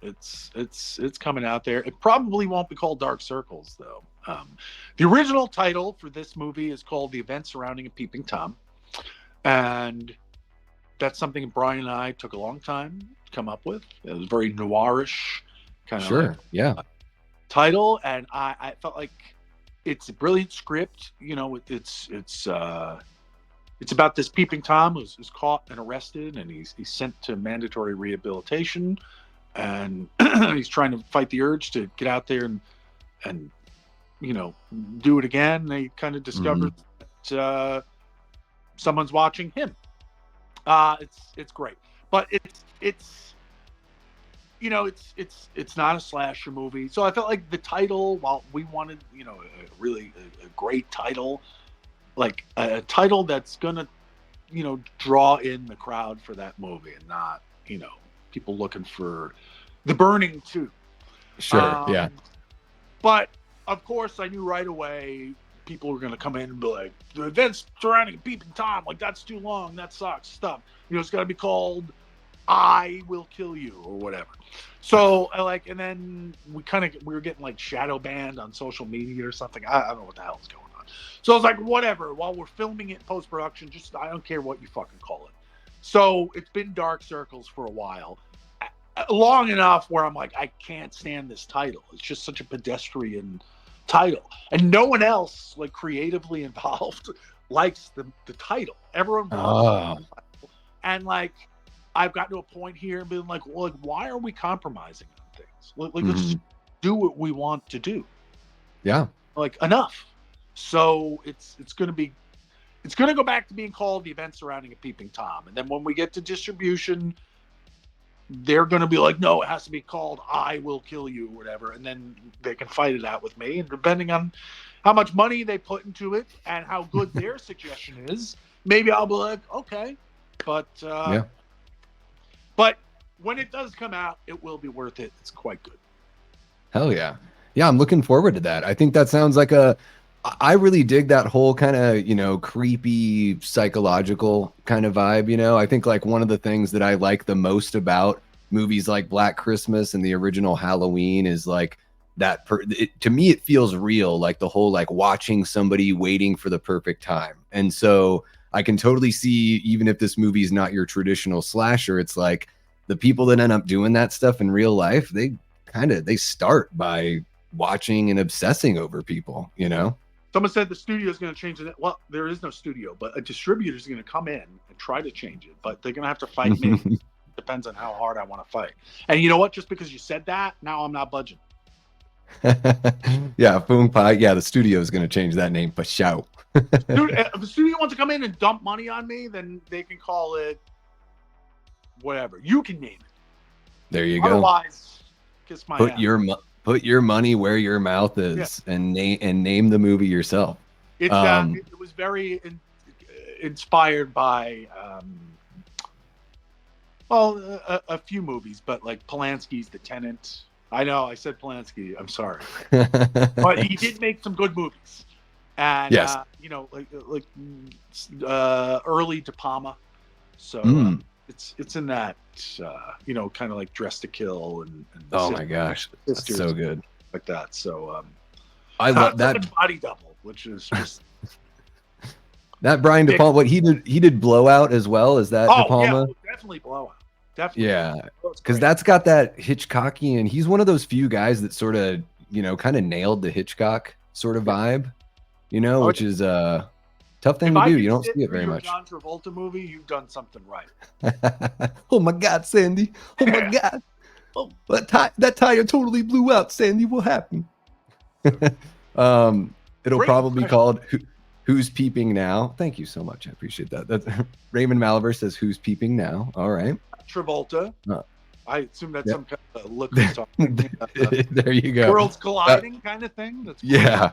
it's coming out there. It probably won't be called Dark Circles though. The original title for this movie is called The Events Surrounding a Peeping Tom, and that's something Brian and I took a long time to come up with. It was very noirish kind of title, and I felt like it's a brilliant script. You know, it's about this peeping Tom who's caught and arrested, and he's sent to mandatory rehabilitation, and he's trying to fight the urge to get out there and you know, do it again. They kind of discover that someone's watching him. It's great, but it's you know, it's not a slasher movie. So I felt like the title, while we wanted, you know, a great title, like a title that's gonna, you know, draw in the crowd for that movie, and not, you know, people looking for The Burning 2. Yeah. But of course, I knew right away people were gonna come in and be like, the events surrounding Peeping Tom, like that's too long, that sucks, stuff. You know, it's gotta be called I Will Kill You or whatever. So I like, and then we were getting like shadow banned on social media or something. I don't know what the hell is going on. So I was like, whatever. While we're filming it in post production, just I don't care what you fucking call it. So it's been Dark Circles for a while, long enough where I'm like, I can't stand this title. It's just such a pedestrian title, and no one else like creatively involved likes the title. Everyone wants the title, and like, I've gotten to a point here and been like, well, like, why are we compromising on things? Like, let's just do what we want to do. Yeah. Like, enough. So it's going to go back to being called The Event Surrounding a Peeping Tom. And then when we get to distribution, they're going to be like, no, it has to be called I Will Kill You or whatever. And then they can fight it out with me. And depending on how much money they put into it and how good their suggestion is, maybe I'll be like, okay. But but when it does come out, it will be worth it. It's quite good. Hell yeah. Yeah, I'm looking forward to that. I think that sounds like I really dig that whole kind of, you know, creepy psychological kind of vibe, you know. I think like one of the things that I like the most about movies like Black Christmas and the original Halloween is like that to me it feels real, like the whole like watching somebody waiting for the perfect time. And so I can totally see, even if this movie is not your traditional slasher, it's like the people that end up doing that stuff in real life, they start by watching and obsessing over people, you know? Someone said the studio is going to change it. Well, there is no studio, but a distributor is going to come in and try to change it, but they're going to have to fight me. Depends on how hard I want to fight. And you know what? Just because you said that, now I'm not budging. Yeah, Boom Pie. Yeah, the studio is going to change that name for show. Dude, if the studio wants to come in and dump money on me, then they can call it whatever. You can name it. There you go. Otherwise, kiss my ass. Put your money where your mouth is, and name the movie yourself. It was very inspired by a few movies, but like Polanski's The Tenant. I know I said Polanski. I'm sorry, but he did make some good movies. And yes, you know, like early De Palma. So it's in that you know, kind of like Dress to Kill and oh my gosh, that's so good, like that. So I love that. Body double, which is just That Brian De Palma, what he did Blowout as well. Is that De Palma? Yeah, definitely Blowout. Definitely. Yeah, because that's got that Hitchcockian. He's one of those few guys that sort of, kind of nailed the Hitchcock sort of vibe, which is a tough thing to do. You don't see it very much. John Travolta movie, you've done something right. Oh my God, Sandy! Oh my God! Oh, that tire totally blew out, Sandy. What happened? It'll probably be called Who's Peeping Now? Thank you so much. I appreciate that. That's Raymond Malaver says Who's Peeping Now? All right. Travolta. I assume that's some kind of look. There you go. Worlds colliding kind of thing. That's cool. Yeah.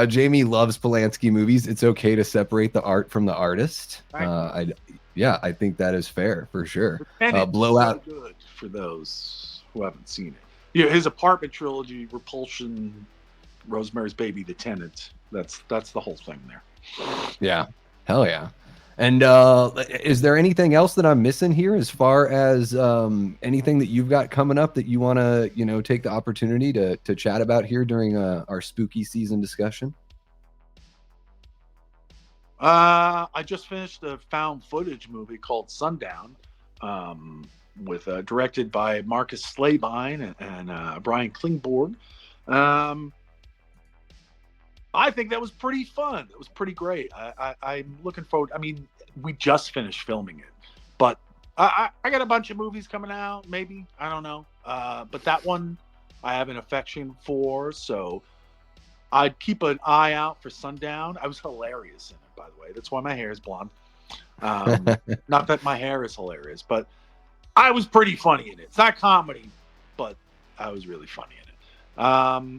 Jamie loves Polanski movies. It's okay to separate the art from the artist. I think that is fair for sure. Blowout. So good for those who haven't seen it. Yeah, his apartment trilogy, Repulsion, Rosemary's Baby, The Tenant. That's the whole thing there. Yeah, hell yeah. And is there anything else that I'm missing here as far as anything that you've got coming up that you want to take the opportunity to chat about here during our spooky season discussion? I just finished a found footage movie called Sundown, with directed by Marcus Slabine and Brian Klingborg. I think that was pretty fun. It was pretty great. I'm looking forward. I mean, we just finished filming it, but I got a bunch of movies coming out. Maybe, I don't know. But that one I have an affection for, so I'd keep an eye out for Sundown. I was hilarious in it, by the way. That's why my hair is blonde. Not that my hair is hilarious, but I was pretty funny in it. It's not comedy, but I was really funny in it.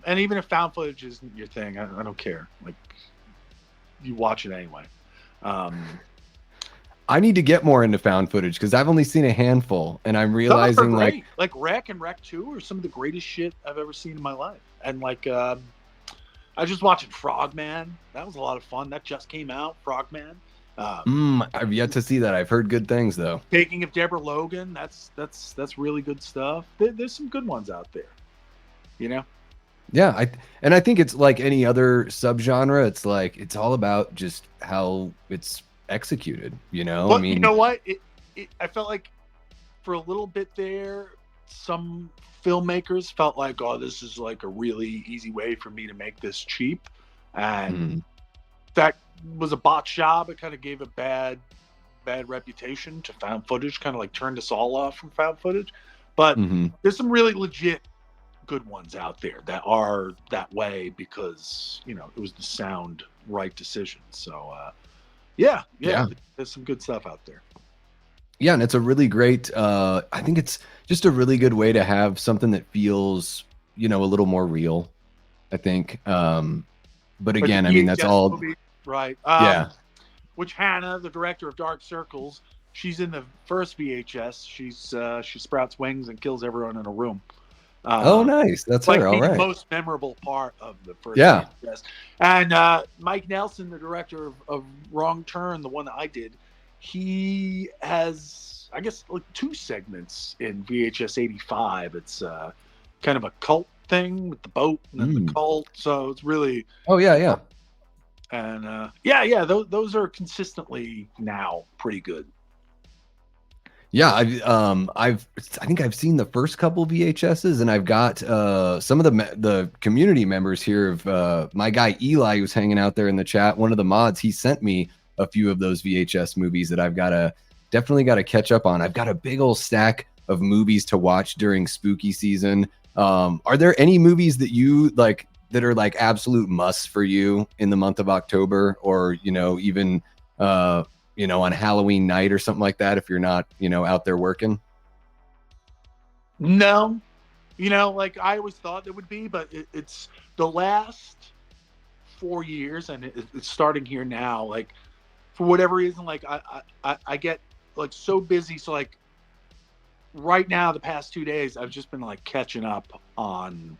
And even if found footage isn't your thing, I don't care. Like, you watch it anyway. I need to get more into found footage because I've only seen a handful, and I'm realizing like Wreck and Wreck 2 are some of the greatest shit I've ever seen in my life. And like, I was just watching Frogman. That was a lot of fun. That just came out. Frogman. I've yet to see that. I've heard good things though. Taking of Deborah Logan. That's really good stuff. There's some good ones out there. Yeah, I think it's like any other subgenre. It's like it's all about just how it's executed. But I mean, you know what? I felt like for a little bit there, some filmmakers felt like, oh, this is like a really easy way for me to make this cheap, and that was a botch job. It kind of gave a bad reputation to found footage. Kind of like turned us all off from found footage. But there's some really legit good ones out there that are that way because it was the sound right decision. So yeah, there's some good stuff out there. Yeah, and it's a really great I think it's just a really good way to have something that feels a little more real, I think. But again, I mean, that's all movie, right. Yeah, which Hannah, the director of Dark Circles, she's in the first VHS. She sprouts wings and kills everyone in a room. Oh, nice. That's her. All right. The most memorable part of the first. Yeah. VHS. And Mike Nelson, the director of Wrong Turn, the one that I did, he has, I guess, like 2 segments in VHS 85. It's kind of a cult thing with the boat and then the cult. So it's really. Oh yeah. And those are consistently now pretty good. Yeah, I think I've seen the first couple VHSs, and I've got some of the community members here of my guy Eli, who's hanging out there in the chat. One of the mods, he sent me a few of those VHS movies that I've definitely got to catch up on. I've got a big old stack of movies to watch during spooky season. Are there any movies that you like that are like absolute musts for you in the month of October, or even on Halloween night or something like that, if you're not, out there working? No, like I always thought it would be, but it's the last 4 years, and it's starting here now. Like, for whatever reason, like I get like so busy. So like right now, the past 2 days, I've just been like catching up on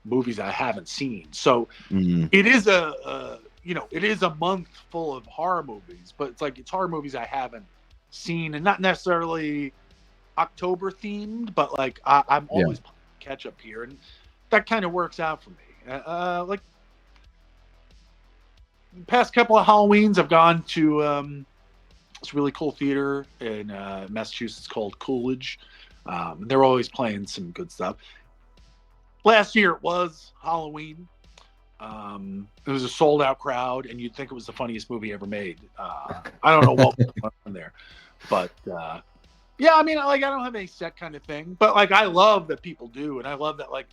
movies I haven't seen. So it is it is a month full of horror movies, but it's horror movies I haven't seen, and not necessarily October themed, but like I'm always catch up here, and that kind of works out for me. Like past couple of Halloweens, I've gone to this really cool theater in Massachusetts called Coolidge. They're always playing some good stuff. Last year it was Halloween. It was a sold out crowd, and you'd think it was the funniest movie ever made. I don't know what was on there, but yeah, I mean, like, I don't have any set kind of thing, but like, I love that people do, and I love that, like,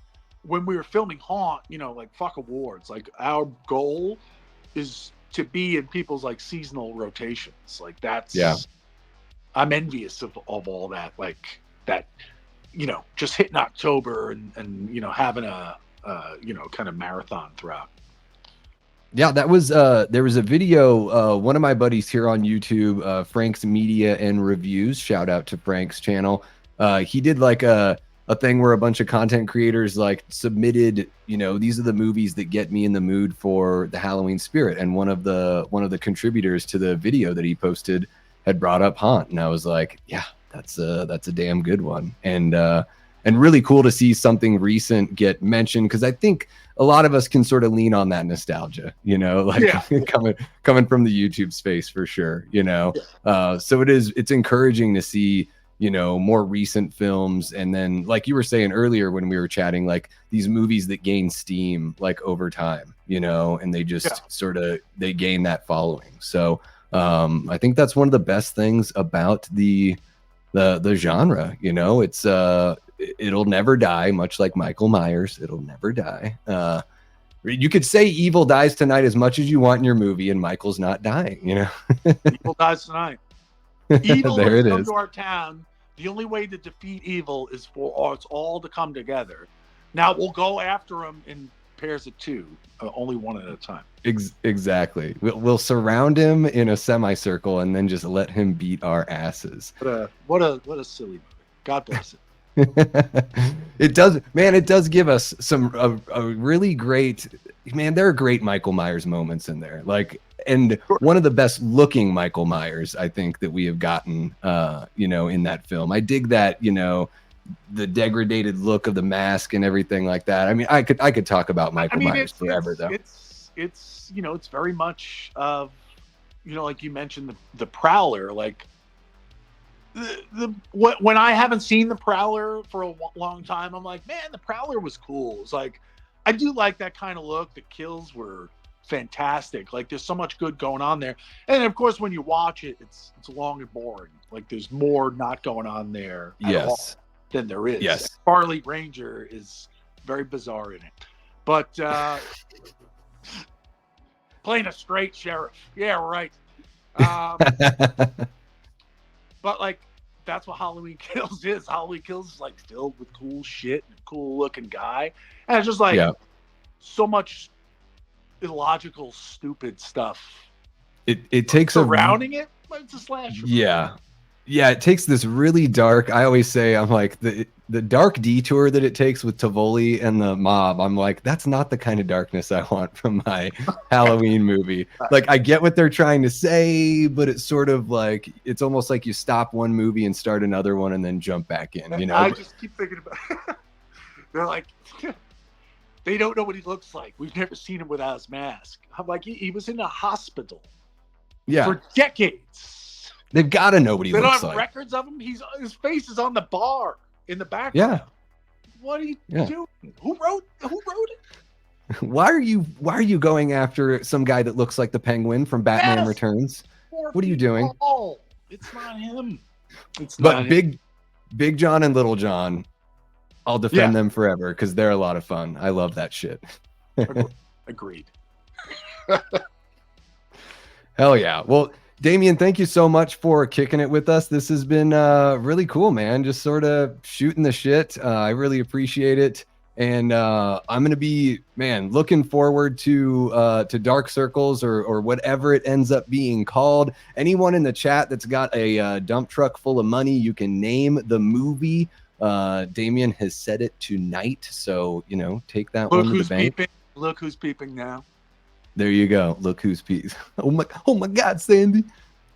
when we were filming Haunt, you know, like, fuck awards, like, our goal is to be in people's like seasonal rotations. Like, that's, Yeah. I'm envious of all that, like that, you know, just hitting October and you know, having a you know, kind of marathon throughout. Yeah, that was there was a video, one of my buddies here on YouTube, Frank's Media and Reviews, shout out to Frank's channel. He did like a thing where a bunch of content creators like submitted, you know, these are the movies that get me in the mood for the Halloween spirit, and one of the contributors to the video that he posted had brought up Haunt, and I was like, yeah, that's a damn good one. And really cool to see something recent get mentioned, because I think a lot of us can sort of lean on that nostalgia, you know, like coming from the YouTube space for sure, you know. So it's encouraging to see, you know, more recent films, and then like you were saying earlier when we were chatting, like these movies that gain steam like over time, you know, and they just sort of they gain that following. So I think that's one of the best things about the genre, you know. It's it'll never die, much like Michael Myers. It'll never die. You could say evil dies tonight as much as you want in your movie, and Michael's not dying, you know. Evil dies tonight. Evil there has it come is. to our town. The only way to defeat evil is for us all to come together. Now we'll go after them in pairs of two, only one at a time. Exactly. We'll surround him in a semicircle and then just let him beat our asses. What a silly movie. God bless it. It does, man. It does give us some a really great, man. There are great Michael Myers moments in there, like, and one of the best looking Michael Myers I think that we have gotten, you know, in that film. I dig that, you know, the degraded look of the mask and everything like that. I mean, I could talk about Michael Myers forever, though. It's you know, it's very much of, you know, like you mentioned the Prowler, like. When I haven't seen the Prowler for a long time, I'm like, man, the Prowler was cool. It's like, I do like that kind of look. The kills were fantastic. Like, there's so much good going on there. And of course, when you watch it, it's long and boring. Like, there's more not going on there at all than there is. Yes. Farley Ranger is very bizarre in it, but playing a straight sheriff. Yeah, right. But like, that's what Halloween Kills is. Halloween Kills is like filled with cool shit and a cool looking guy. And it's just like so much illogical, stupid stuff. It takes surrounding it, but it's a slasher. Yeah, it takes this really dark, I always say, I'm like, the dark detour that it takes with Tivoli and the mob, I'm like, that's not the kind of darkness I want from my Halloween movie. Like, I get what they're trying to say, but it's sort of like, it's almost like you stop one movie and start another one and then jump back in, you know? I just keep thinking about they're like, they don't know what he looks like. We've never seen him without his mask. I'm like, he was in a hospital for decades. They've got to know what he looks like. They don't have records of him. His face is on the bar in the background. Yeah. What are you doing? Who wrote it? Why are you going after some guy that looks like the Penguin from Batman Returns? What are you doing? It's not him. But Big John and Little John, I'll defend them forever because they're a lot of fun. I love that shit. Agreed. Hell yeah. Well, Damian, thank you so much for kicking it with us. This has been really cool, man. Just sort of shooting the shit. I really appreciate it. And I'm going to be, man, looking forward to Dark Circles or whatever it ends up being called. Anyone in the chat that's got a dump truck full of money, you can name the movie. Damian has said it tonight. So, you know, take that one to the bank. Peeping. Look who's peeping now. There you go. Look who's peeping. Oh my God, Sandy.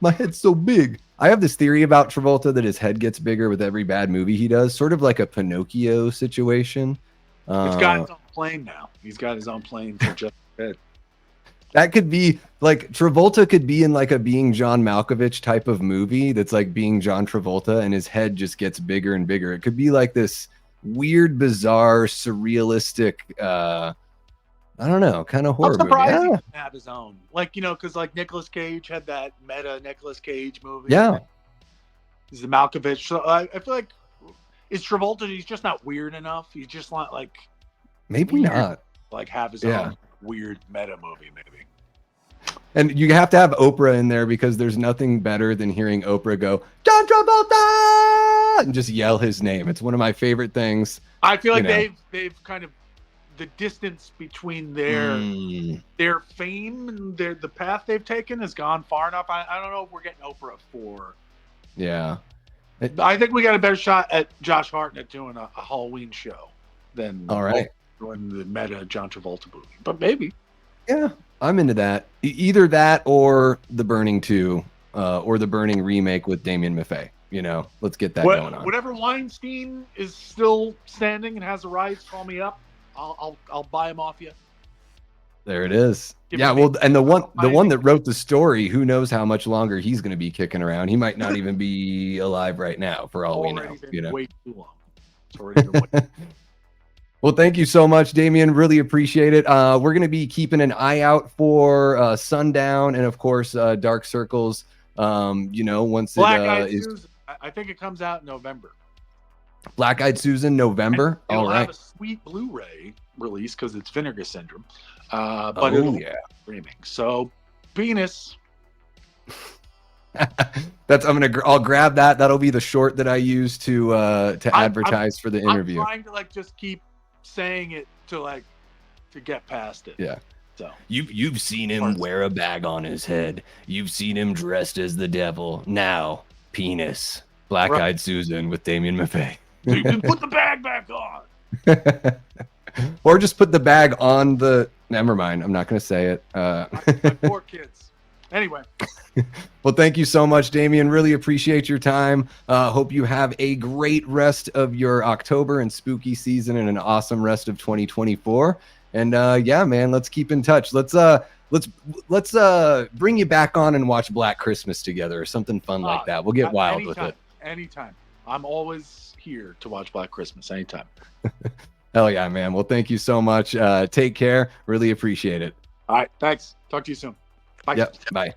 My head's so big. I have this theory about Travolta that his head gets bigger with every bad movie he does, sort of like a Pinocchio situation. He's got his own plane now. He's got his own plane for just head. That could be like Travolta could be in like a Being John Malkovich type of movie that's like being John Travolta and his head just gets bigger and bigger. It could be like this weird, bizarre, surrealistic, I don't know, kind of I'm horror movie. surprised he Yeah. didn't have his own. Like, because like Nicolas Cage had that meta Nicolas Cage movie. Yeah. He's the Malkovich. So I feel like it's Travolta. He's just not weird enough. He's just not like Maybe weird, not. like have his Yeah. own weird meta movie, maybe. And you have to have Oprah in there because there's nothing better than hearing Oprah go, John Travolta, and just yell his name. It's one of my favorite things. I feel like they've kind of the distance between their fame and the path they've taken has gone far enough. I don't know if we're getting Oprah for. Yeah. I think we got a better shot at Josh Hartnett doing a Halloween show than All right. doing the meta John Travolta movie. But maybe. Yeah, I'm into that. Either that or The Burning 2 or The Burning remake with Damian Maffei. Let's get that going on. Whatever Weinstein is still standing and has the rights, call me up. I'll buy him off you. There it is. Yeah, well, and the one that wrote the story, who knows how much longer he's going to be kicking around. He might not even be alive right now, for all we know. Way too long. It's already been way. Well, thank you so much, Damian. Really appreciate it. We're going to be keeping an eye out for Sundown and, of course, Dark Circles. Once Black it Eyed is Susan, I think it comes out in November. Black Eyed Susan, November. It'll All right. have a sweet Blu-ray release because it's Vinegar Syndrome. But it'll streaming. So, penis. I'll grab that. That'll be the short that I use to advertise for the interview. I'm trying to just keep saying it to get past it. Yeah. So you've seen him wear a bag on his head. You've seen him dressed as the devil. Now, penis. Black Eyed Susan with Damian Maffei. So you can put the bag back on. Or just put the bag on the. Never mind. I'm not going to say it. My poor kids. Anyway. Well, thank you so much, Damian. Really appreciate your time. Hope you have a great rest of your October and spooky season and an awesome rest of 2024. And yeah, man, let's keep in touch. Let's bring you back on and watch Black Christmas together or something fun like that. We'll get wild with it. Anytime. I'm always here to watch Black Christmas. Anytime. Hell yeah, man. Well, thank you so much. Take care. Really appreciate it. All right. Thanks. Talk to you soon. Bye. Yep. Bye.